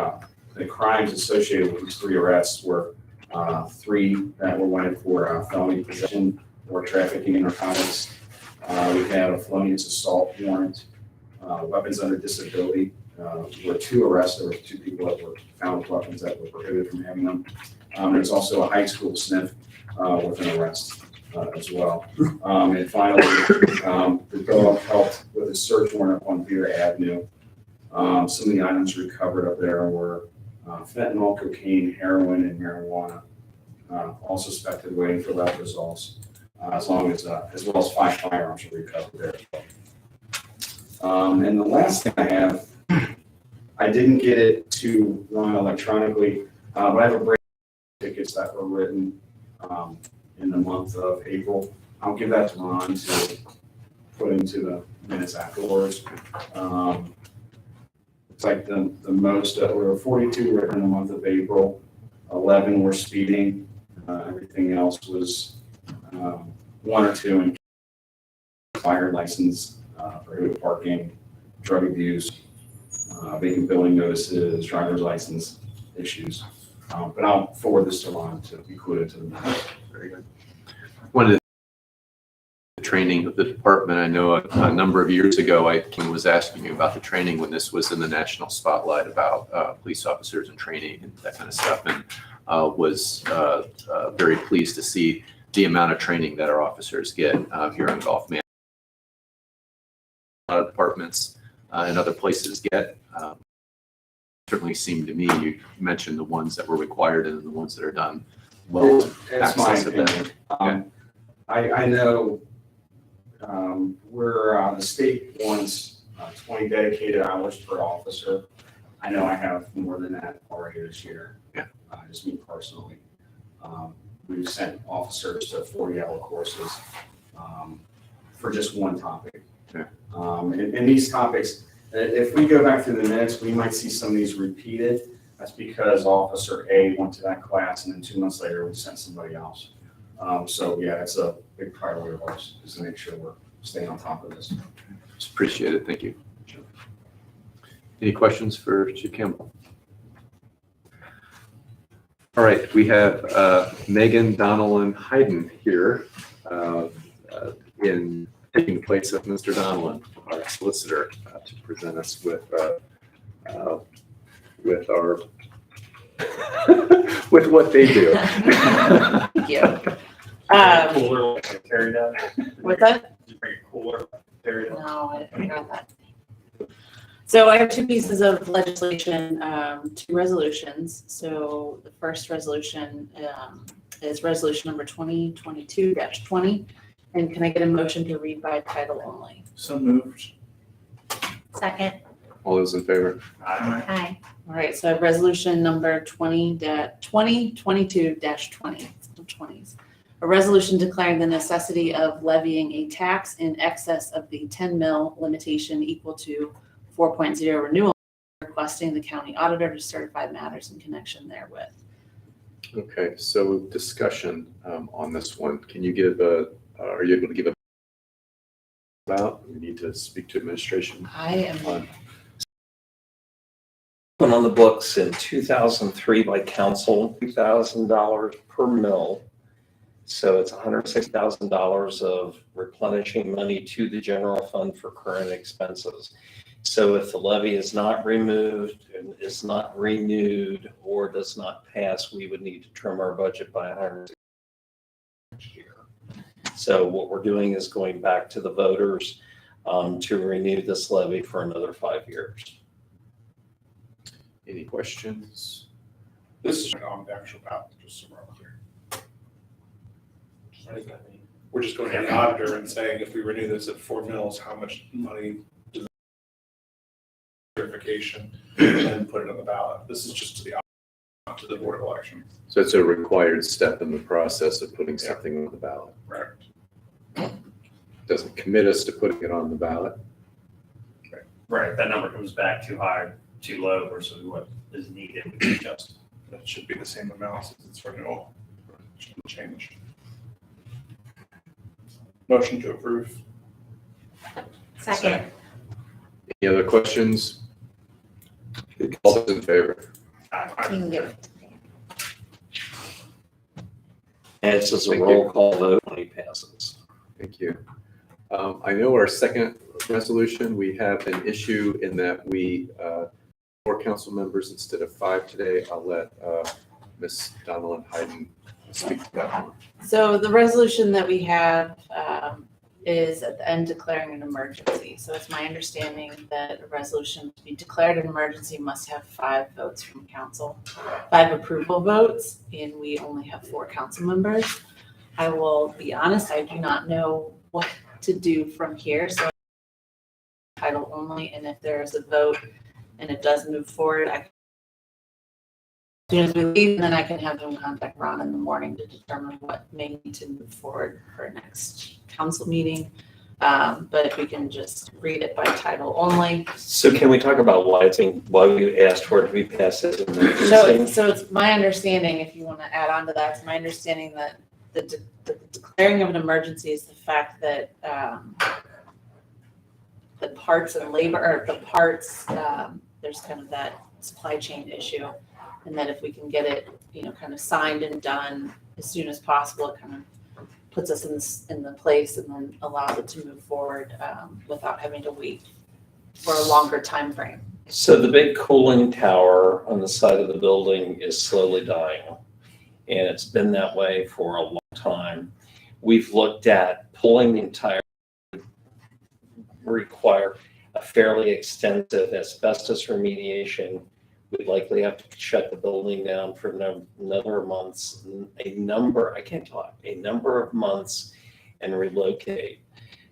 crimes associated with these 3 arrests were 3 that were wanted for felony possession or trafficking in narcotics. We had a felonious assault warrant, weapons under disability. There were 2 arrests. There were 2 people that were found with weapons that were prohibited from having them. There's also a high school sniff with an arrest as well. And finally, the dog helped with a search warrant up on Beer Avenue. Some of the items recovered up there were fentanyl, cocaine, heroin, and marijuana. All suspected, waiting for lab results, as well as 5 firearms were recovered there. And the last thing I have, I didn't get it to run electronically, but I have a break tickets that were written in the month of April. I'll give that to Ron to put into the minutes afterwards. It's like the most, there were 42 written in the month of April, 11 were speeding, everything else was 1 or 2 in fire license, prohibited parking, drug abuse, vacant building notices, driver's license issues. But I'll forward this to Ron to include it to the minutes. Very good. One of the training of the department, I know a number of years ago, I was asking you about the training when this was in the national spotlight about police officers and training and that kind of stuff, and was very pleased to see the amount of training that our officers get here on Gulf Manor. A lot of departments and other places get. Certainly seemed to me, you mentioned the ones that were required and the ones that are done well. That's my access of them. opinion. I know we're the state wants 20 dedicated hours per officer. I know I have more than that already this year. Yeah. Just me personally. We've sent officers to 40-hour courses for just one topic. Yeah. And these topics, if we go back through the minutes, we might see some of these repeated. That's because Officer A went to that class and then 2 months later we sent somebody else. So yeah, it's a big priority of ours, is to make sure we're staying on top of this. Just appreciate it. Thank you. Any questions for Chief Campbell? All right, we have Megan Donnellan Hayden here in taking the place of Mr. Donnellan, our solicitor, to present us with our with what they do. Thank you. Cooler, carry that. What's that? Just bring a cooler, carry that. No, I forgot that. So I have 2 pieces of legislation, 2 resolutions. So the first resolution is resolution number 2022-20. And can I get a motion to read by title only? So moved. Second. All those in favor? Aye. All right, so I have resolution number 2022-20, 20s. A resolution declaring the necessity of levying a tax in excess of the 10 mil limitation equal to 4.0 renewal, requesting the county auditor to certify matters in connection therewith. Okay, so discussion on this one. Can you give are you able to give about? We need to speak to administration I am on. Put on the books in 2003 by council, $2,000 per mill. So it's $160,000 of replenishing money to the general fund for current expenses. So if the levy is not removed and is not renewed or does not pass, we would need to trim our budget by $160,000 next year. So what we're doing is going back to the voters to renew this levy for another 5 years. Any questions? This is on the actual ballot, just so we're all clear. We're just going to the auditor and saying, if we renew this at 4 mils, how much money does verification and put it on the ballot? This is just to the not to the Board of Elections. So it's a required step in the process of putting something on the ballot. Correct. Doesn't commit us to putting it on the ballot. Right, that number comes back too high, too low versus what is needed, we can adjust. That should be the same amount since it's renewal. Shouldn't change. Motion to approve. Second. Any other questions? All those in favor? You can give it. And it's just a Thank you. roll call vote when he passes. Thank you. I know our second resolution, we have an issue in that we, 4 council members instead of 5 today. I'll let Ms. Donald Hayden speak to that one. So the resolution that we have is at the end declaring an emergency. So it's my understanding that a resolution to be declared an emergency must have 5 votes from council, 5 approval votes, and we only have 4 council members. I will be honest, I do not know what to do from here, so title only, and if there is a vote and it does move forward, as soon as we leave, then I can have them contact Ron in the morning to determine what may need to move forward for next council meeting. But if we can just read it by title only. So can we talk about why you asked for it to be passed as an emergency? So it's my understanding, if you want to add on to that, it's my understanding that the declaring of an emergency is the fact that the parts and labor, or the parts, there's kind of that supply chain issue. And that if we can get it, kind of signed and done as soon as possible, it kind of puts us in the place and then allows it to move forward without having to wait for a longer time frame. So the big cooling tower on the side of the building is slowly dying. And it's been that way for a long time. We've looked at pulling the entire, require a fairly extensive asbestos remediation. We'd likely have to shut the building down for another months, a number of months and relocate.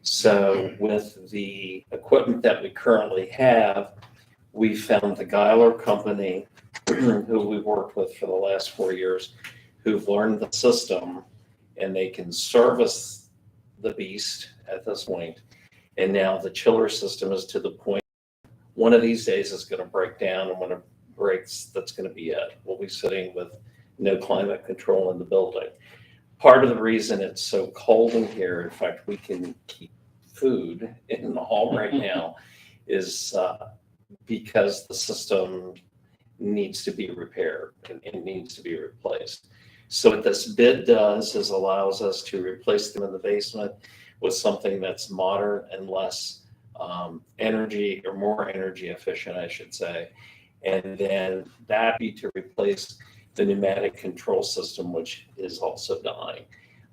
So with the equipment that we currently have, we found the Geiler company who we've worked with for the last 4 years, who've learned the system and they can service the beast at this point. And now the chiller system is to the point, one of these days is going to break down, and when it breaks, that's going to be it. We'll be sitting with no climate control in the building. Part of the reason it's so cold in here, in fact, we can keep food in the hall right now, is because the system needs to be repaired and it needs to be replaced. So what this bid does is allows us to replace them in the basement with something that's modern and less energy, or more energy efficient, I should say. And then that be to replace the pneumatic control system, which is also dying.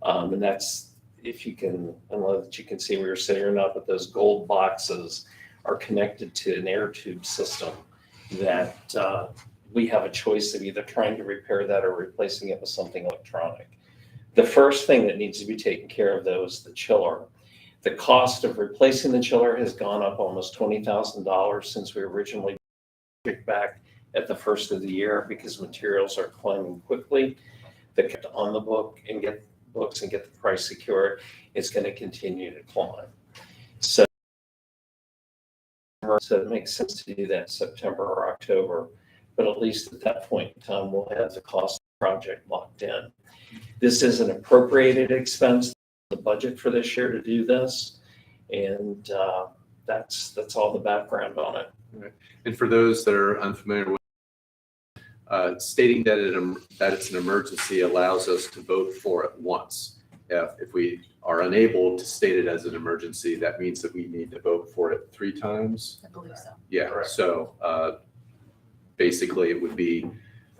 And that's, if you can, I don't know that you can see where you're sitting or not, but those gold boxes are connected to an air tube system that we have a choice of either trying to repair that or replacing it with something electronic. The first thing that needs to be taken care of, though, is the chiller. The cost of replacing the chiller has gone up almost $20,000 since we originally picked back at the first of the year, because materials are climbing quickly. They kept on the book and get books and get the price secured, it's going to continue to climb. So it makes sense to do that September or October, but at least at that point in time, we'll have the cost of the project locked in. This is an appropriated expense, the budget for this year to do this, and that's all the background on it. And for those that are unfamiliar with stating that it's an emergency allows us to vote for it once. If we are unable to state it as an emergency, that means that we need to vote for it 3 times. I believe so. Yeah, Correct. so basically it would be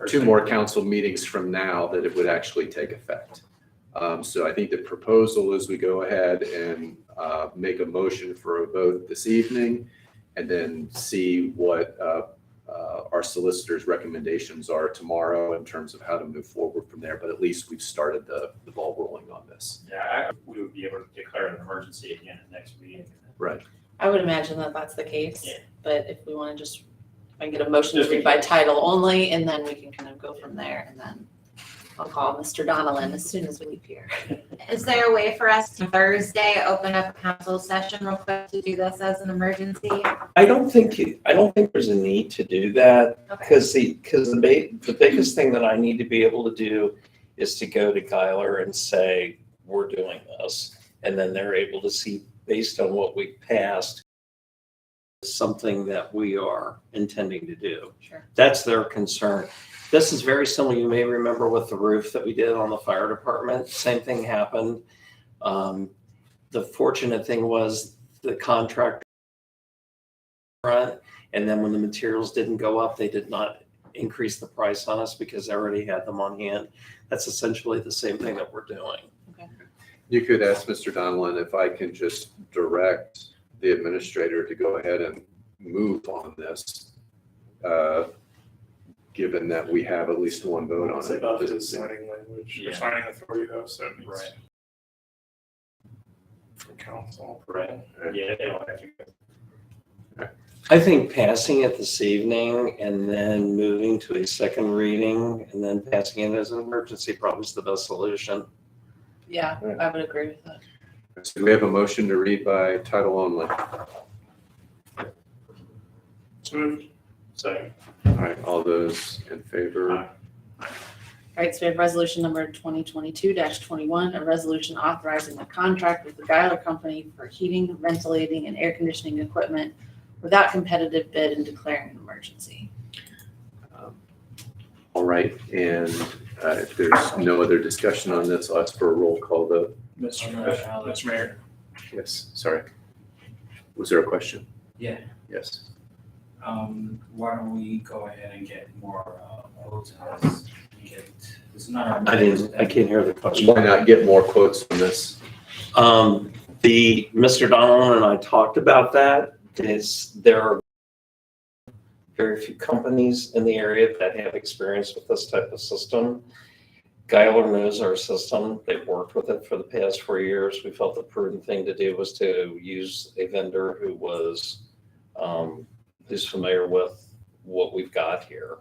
2 more council meetings from now that it would actually take effect. So I think the proposal is we go ahead and make a motion for a vote this evening and then see what our solicitor's recommendations are tomorrow in terms of how to move forward from there. But at least we've started the ball rolling on this. Yeah, we would be able to declare an emergency again at next meeting. Right. I would imagine that that's the case. Yeah. But if we want to if I can get a motion to read by title only, and then we can kind of go from there, and then I'll call Mr. Donnellan as soon as we leave here. Is there a way for us to Thursday open up a council session real quick to do this as an emergency? I don't think there's a need to do that Okay. because the biggest thing that I need to be able to do is to go to Geiler and say, we're doing this. And then they're able to see, based on what we passed, something that we are intending to do. Sure. That's their concern. This is very similar. You may remember with the roof that we did on the fire department. Same thing happened. The fortunate thing was the contractor front, and then when the materials didn't go up, they did not increase the price on us because they already had them on hand. That's essentially the same thing that we're doing. You could ask Mr. Donlin if I can just direct the administrator to go ahead and move on this, given that we have at least 1 vote on It's it. about the signing language, or Yeah. signing authority though, so it needs Right. for council. Right. Yeah, they don't have to go. I think passing it this evening and then moving to a second reading and then passing it as an emergency probably is the best solution. Yeah, I would agree with that. So we have a motion to read by title only. So moved. So, All right, all those in favor? Aye. All right, so we have resolution number 2022-21, a resolution authorizing a contract with the Geiler Company for heating, ventilating, and air conditioning equipment without competitive bid and declaring an emergency. All right, and if there's no other discussion on this, I'll ask for a roll call vote. Mr. Mayor. Yes, sorry. Was there a question? Yeah. Yes. Why don't we go ahead and get more quotes on this? It's not our. I can't hear the question. Why not get more quotes on this? Mr. Donald and I talked about that. There are very few companies in the area that have experience with this type of system. Geiler knows our system. They've worked with it for the past 4 years. We felt the prudent thing to do was to use a vendor who was, who's familiar with what we've got here,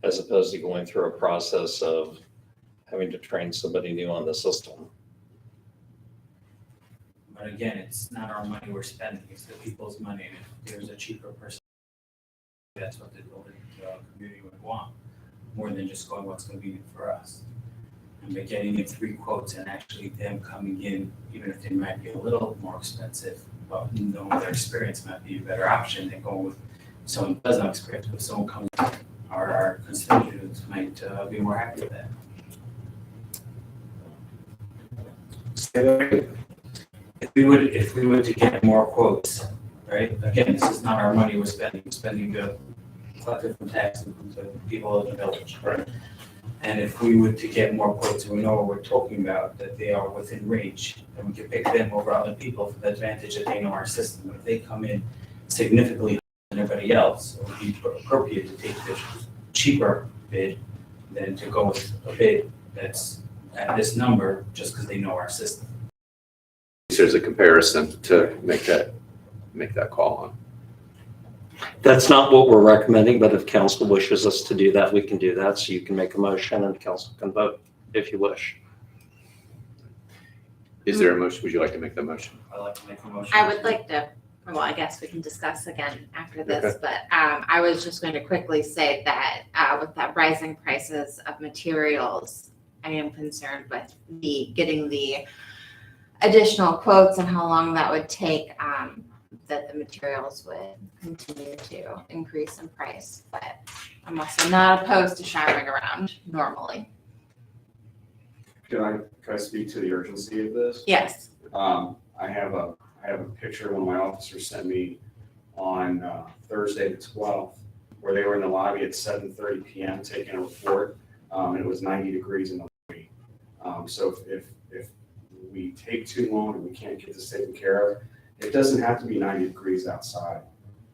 as opposed to going through a process of having to train somebody new on the system. But again, it's not our money we're spending, it's the people's money, and if there's a cheaper person, that's what the building community would want, more than just going what's convenient for us. And by getting it 3 quotes and actually them coming in, even if they might be a little more expensive, but knowing their experience might be a better option than going with someone who doesn't have experience, but someone comes, our constituents might be more happy with that. If we were to get more quotes, right? Again, this is not our money we're spending the collected from taxes from the people of the village. Right. And if we were to get more quotes, and we know what we're talking about, that they are within range, then we can pick them over other people for the advantage that they know our system. But if they come in significantly higher than everybody else, it would be appropriate to take the cheaper bid than to go with a bid that's at this number just because they know our system. There's a comparison to make that call on. That's not what we're recommending, but if council wishes us to do that, we can do that. So you can make a motion and council can vote if you wish. Is there a motion? Would you like to make the motion? I'd like to make a motion. I would like to, well, I guess we can discuss again after this, but I was just going to quickly say that with the rising prices of materials, I am concerned with getting the additional quotes and how long that would take, that the materials would continue to increase in price. But I'm also not opposed to shopping around normally. Can I speak to the urgency of this? Yes. I have a picture one of my officers sent me on Thursday the 12th, where they were in the lobby at 7:30 PM taking a report, and it was 90 degrees in the lobby. So if we take too long and we can't get this taken care of, it doesn't have to be 90 degrees outside.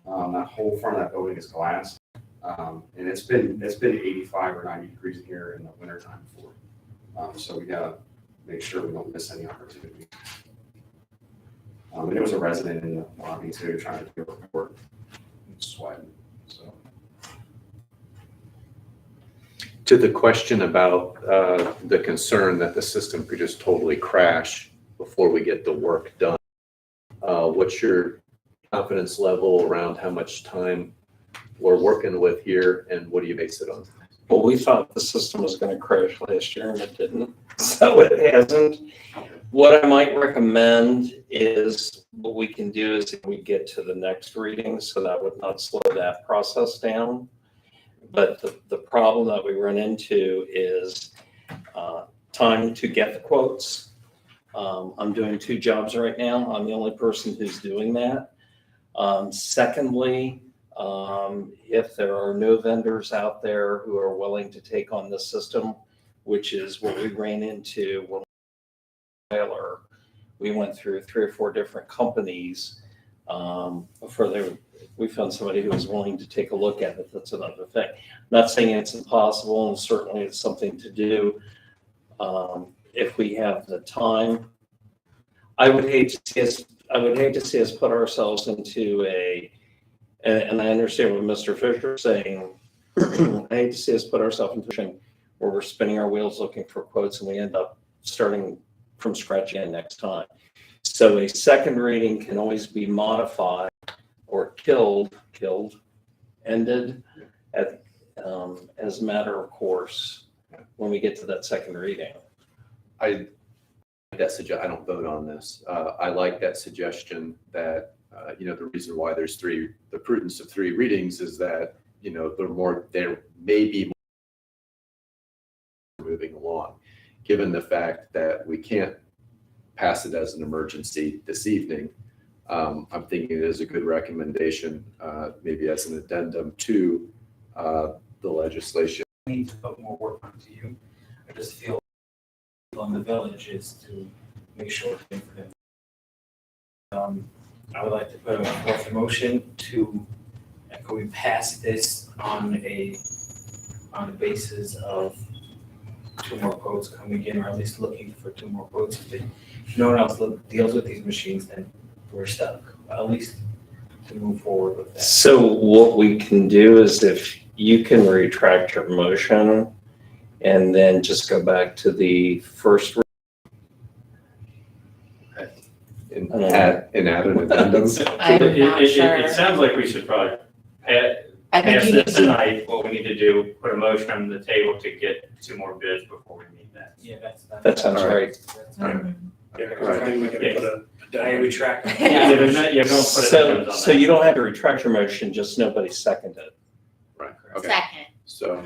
That whole front of that building is glass, and it's been 85 or 90 degrees in here in the wintertime before. So we gotta make sure we don't miss any opportunity. And there was a resident in the lobby too, trying to do a report, sweating, so. To the question about the concern that the system could just totally crash before we get the work done, what's your confidence level around how much time we're working with here, and what do you base it on? Well, we thought the system was going to crash last year and it didn't, so it hasn't. What I might recommend is what we can do is if we get to the next reading, so that would not slow that process down. But the problem that we run into is time to get the quotes. I'm doing 2 jobs right now. I'm the only person who's doing that. Secondly, if there are no vendors out there who are willing to take on this system, which is what we ran into when we went through 3 or 4 different companies before we found somebody who was willing to take a look at it. That's another thing. Not saying it's impossible, and certainly it's something to do if we have the time. I would hate to see us put ourselves into and I understand what Mr. Fisher is saying. I hate to see us put ourselves into a position where we're spinning our wheels looking for quotes and we end up starting from scratch again next time. So a second reading can always be modified or ended as a matter of course when we get to that second reading. I don't vote on this. I like that suggestion that, the reason why the prudence of 3 readings is that, there may be more moving along, given the fact that we can't pass it as an emergency this evening. I'm thinking it is a good recommendation, maybe as an addendum to the legislation. We need to put more work onto you. I just feel on the village is to make sure for them. I would like to put forth a motion to, can we pass this on the basis of 2 more quotes coming in, or at least looking for 2 more quotes. If no one else deals with these machines, then we're stuck. At least to move forward with that. So what we can do is if you can retract your motion and then just go back to the first. And add an addendum. I'm not sure. It sounds like we should probably I think pass you need this to, tonight. What we need to do, put a motion on the table to get 2 more bids before we need that. Yeah, That sounds All right. Yeah, because I think we can put I retract. Yeah, don't put it on So you don't have to retract your motion, just nobody seconded it. Right, okay, Second. so.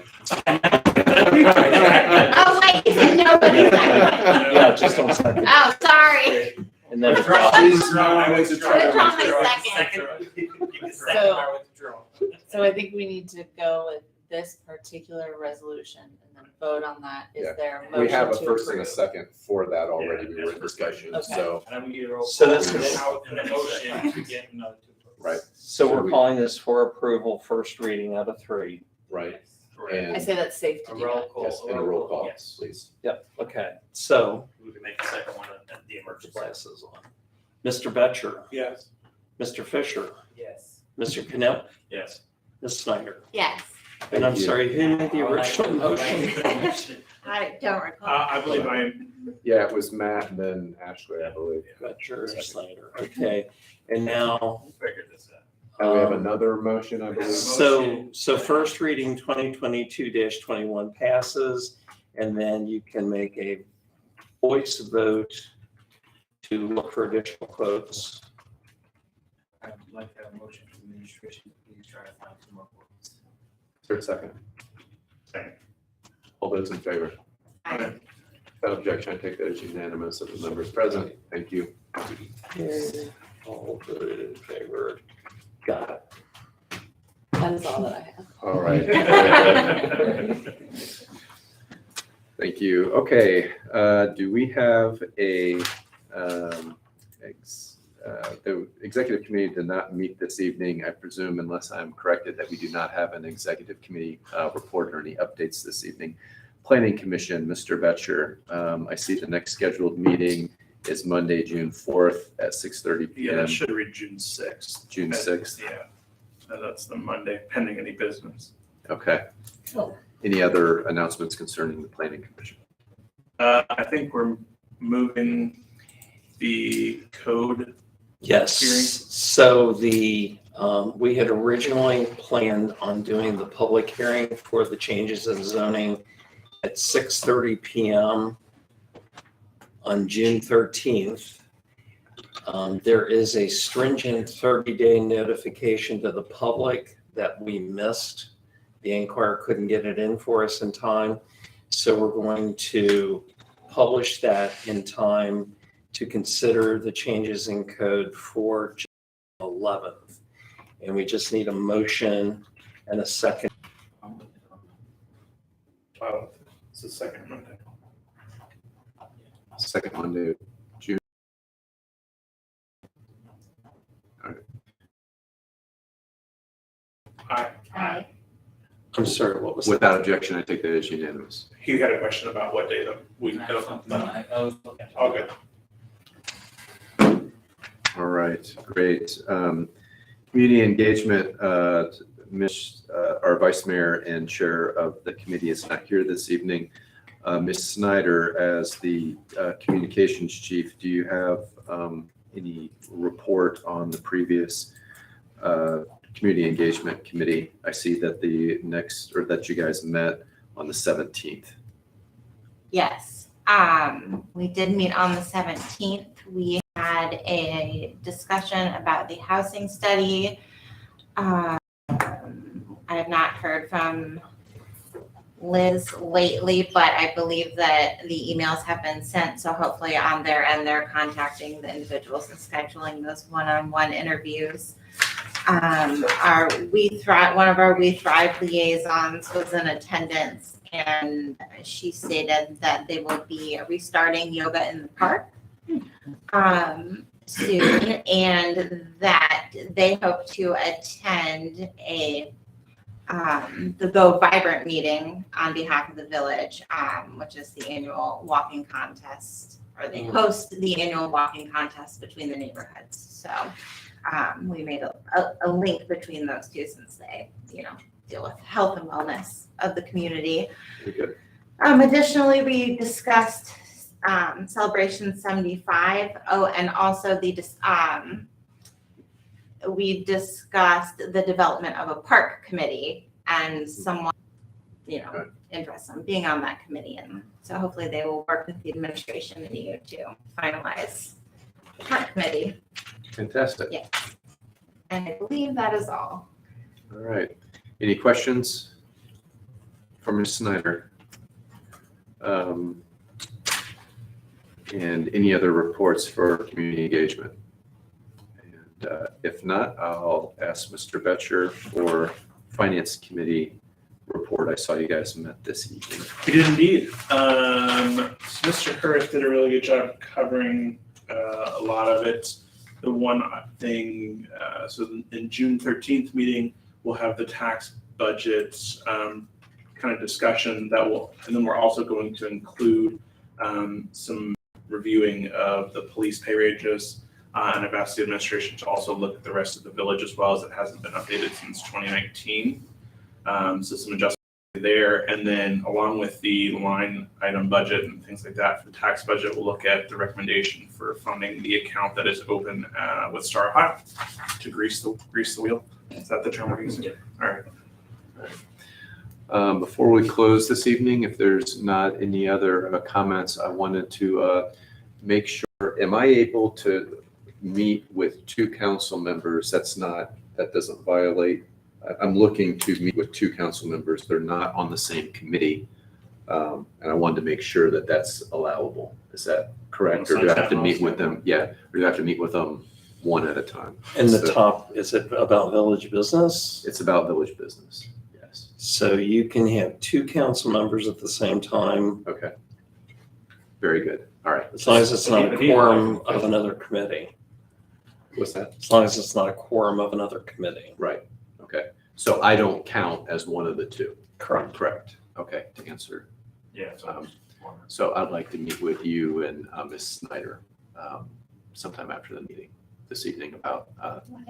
Oh, wait, you said nobody seconded. Yeah, just don't second. Oh, sorry. And then I Withdraw my second. so I think we need to go with this particular resolution and then vote on that. Is Yeah. there a motion We have a to first and a approve? second for that already. Yeah, We were in discussion, Okay. so, And then we need a roll So call this is- out in the motion to get another 2 quotes. right, So we're calling this for approval, first reading out of 3. right. I And say that's safe to A do roll that. call. yes, and a roll call, Yes. please. Yep, okay. So We can make the second one at the emergency. glasses on. Mr. Betcher, Yes. Mr. Fisher, Yes. Mr. Knapp, Yes. Ms. Snyder. Yes. And I'm Thank you. sorry, who made the original motion? I don't recall. I believe Yeah, it was Matt and then Ashley, I believe. Betcher, Snyder. Okay, and now. Figure this out. And we have another motion, I believe. So first reading 2022-21 passes, and then you can make a voice vote to look for additional quotes. I'd like to have a motion from the administration, to please try to find some more quotes. Is there a second? Second. All those in favor? Aye. Without objection, I take that as unanimous of the members present. Thank you. Okay, all voted in favor. Got it. That is all that I have. All right. Thank you. Okay, do we have the executive committee did not meet this evening, I presume, unless I'm corrected, that we do not have an executive committee report or any updates this evening. Planning Commission, Mr. Betcher, I see the next scheduled meeting is Monday, June 4th at 6:30 Yeah, PM. that should read June 6th. June 6th. Yeah, that's the Monday, pending any business. Okay. Any other announcements concerning the Planning Commission? I think we're moving the code. Yes, Hearing. so we had originally planned on doing the public hearing for the changes in zoning at 6:30 PM on June 13th. There is a stringent 30-day notification to the public that we missed. The Inquirer couldn't get it in for us in time. So we're going to publish that in time to consider the changes in code for June 11th. And we just need a motion and a second. It's the second Monday. Second Monday, June. Aye. I'm sorry, what was that? Without objection, I take that as unanimous. He had a question about what day the week. All good. All right, great. Community engagement, our Vice Mayor and Chair of the committee is not here this evening. Ms. Snyder, as the Communications Chief, do you have any report on the previous Community Engagement Committee? I see that that you guys met on the 17th. Yes, we did meet on the 17th. We had a discussion about the housing study. I have not heard from Liz lately, but I believe that the emails have been sent. So hopefully on their end, they're contacting the individuals and scheduling those one-on-one interviews. One of our We Thrive liaisons was in attendance, and she stated that they will be restarting yoga in the park soon, and that they hope to attend the Go Vibrant meeting on behalf of the village, which is the annual walking contest, or they host the annual walking contest between the neighborhoods. So we made a link between those two, since they, deal with health and wellness of the community. Very good. Additionally, we discussed Celebration 75. Oh, and also we discussed the development of a park committee, and someone, interested in being on that committee. And so hopefully they will work with the administration and you to finalize the park committee. Fantastic. Yes. And I believe that is all. All right. Any questions for Ms. Snyder? And any other reports for community engagement? And if not, I'll ask Mr. Betcher for Finance Committee report. I saw you guys met this evening. We did indeed. So Mr. Harris did a really good job covering a lot of it. The one thing, so in June 13th meeting, we'll have the tax budget kind of discussion and then we're also going to include some reviewing of the police pay ranges. And I've asked the administration to also look at the rest of the village as well, as it hasn't been updated since 2019. So some adjustments there, and then along with the line item budget and things like that for the tax budget, we'll look at the recommendation for funding the account that is open with Star Ohio to grease the wheel. Is that the term we're using? All right. Before we close this evening, if there's not any other comments, I wanted to make sure, am I able to meet with two council members? That doesn't violate. I'm looking to meet with two council members. They're not on the same committee. And I wanted to make sure that that's allowable. Is that correct? Or do I have to meet with them? Yeah, or do I have to meet with them one at a time? And the top, is it about village business? It's about village business, yes. So you can have two council members at the same time, Okay. Very good. All right. as long as it's not a quorum of another committee. What's that? As long as it's not a quorum of another committee. Right. Okay. So I don't count as one of the two. Correct. Correct. Okay, to answer. Yeah, so So I'd like to meet with you and Ms. Snyder sometime after the meeting this evening about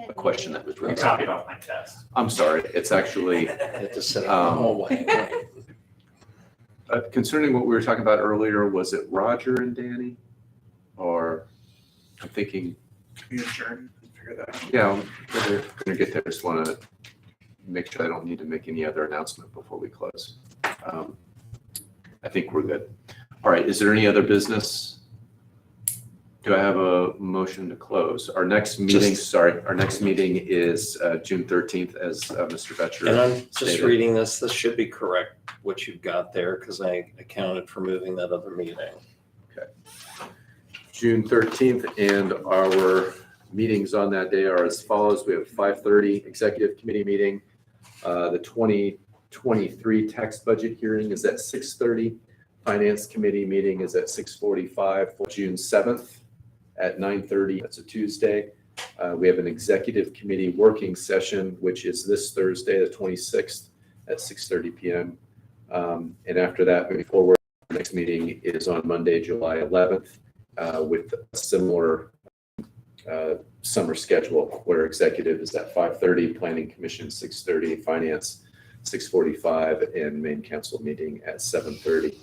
a question that was I raised. copied off my test. I'm sorry, it's actually It just said in the hallway. concerning what we were talking about earlier, was it Roger and Danny? Or I'm thinking, Can we adjourn and figure that out? yeah, we're gonna get there. Just want to make sure I don't need to make any other announcement before we close. I think we're good. All right, is there any other business? Do I have a motion to close? Our next meeting, our next meeting is June 13th, as Mr. Betcher And I'm just stated. reading this should be correct, what you've got there, because I accounted for moving that other meeting. June 13th, and our meetings on that day are as follows. We have 5:30 executive committee meeting. The 2023 tax budget hearing is at 6:30. Finance committee meeting is at 6:45. June 7th at 9:30. That's a Tuesday. We have an executive committee working session, which is this Thursday, the 26th at 6:30 p.m. And after that, moving forward, our next meeting is on Monday, July 11th. With a similar summer schedule where executive is at 5:30, planning commission 6:30, finance 6:45, and main council meeting at 7:30.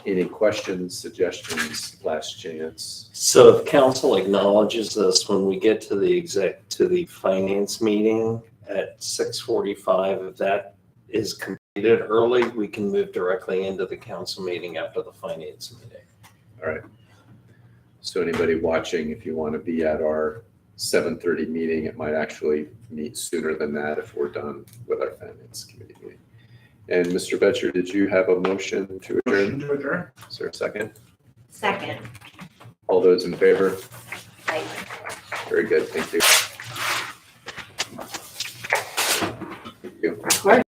Any questions, suggestions, last chance? So if council acknowledges this, when we get to the finance meeting at 6:45, if that is completed early, we can move directly into the council meeting after the finance meeting. All right. So anybody watching, if you want to be at our 7:30 meeting, it might actually meet sooner than that if we're done with our finance committee meeting. And Mr. Betcher, did you have a motion to adjourn? Motion to adjourn. Is there a second? Second. All those in favor? Like, Very good, thank you. Thank you.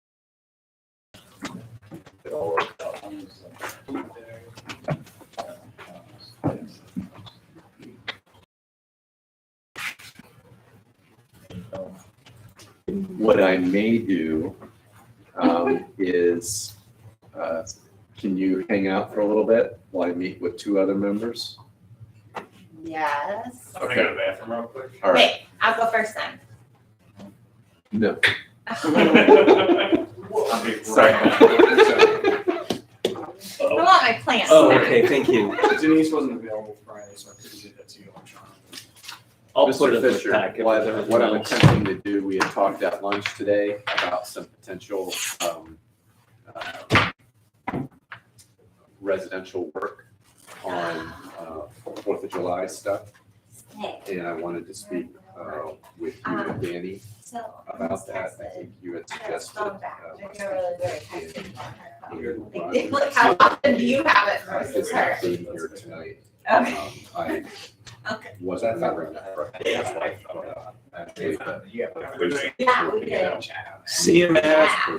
What I may do is, can you hang out for a little bit while I meet with two other members? yes. Can I go to the bathroom real quick? All right. Wait, I'll go first then. No. Sorry. I want my plants. Oh, okay, thank you. Denise wasn't available Friday, so I couldn't get that to you electronically. I'll put it in Mr. the Fisher, packet. what with what I'm everything else. attempting to do, we had talked at lunch today about some potential residential work on 4th of July stuff. And I wanted to speak with you and Danny about that. I think you had suggested. Look, how often do you have it It's versus not her? being here tonight. Okay. I Okay. wasn't covering that. That's why I thought about actually, but Yeah, we did. See you, Matt. Yeah, do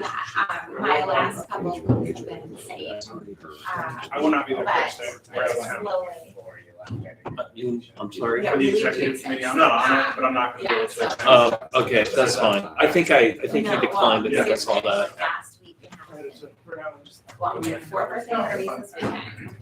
that. My last couple of weeks have been insane. I will not be there But Thursday. We're out of town. slowly. I'm sorry. For the executive committee, I'm not on it, but I'm not gonna be able to. attend. Oh, okay, that's fine. I think you declined it, I saw that. Last week. Well, 4% increase this weekend.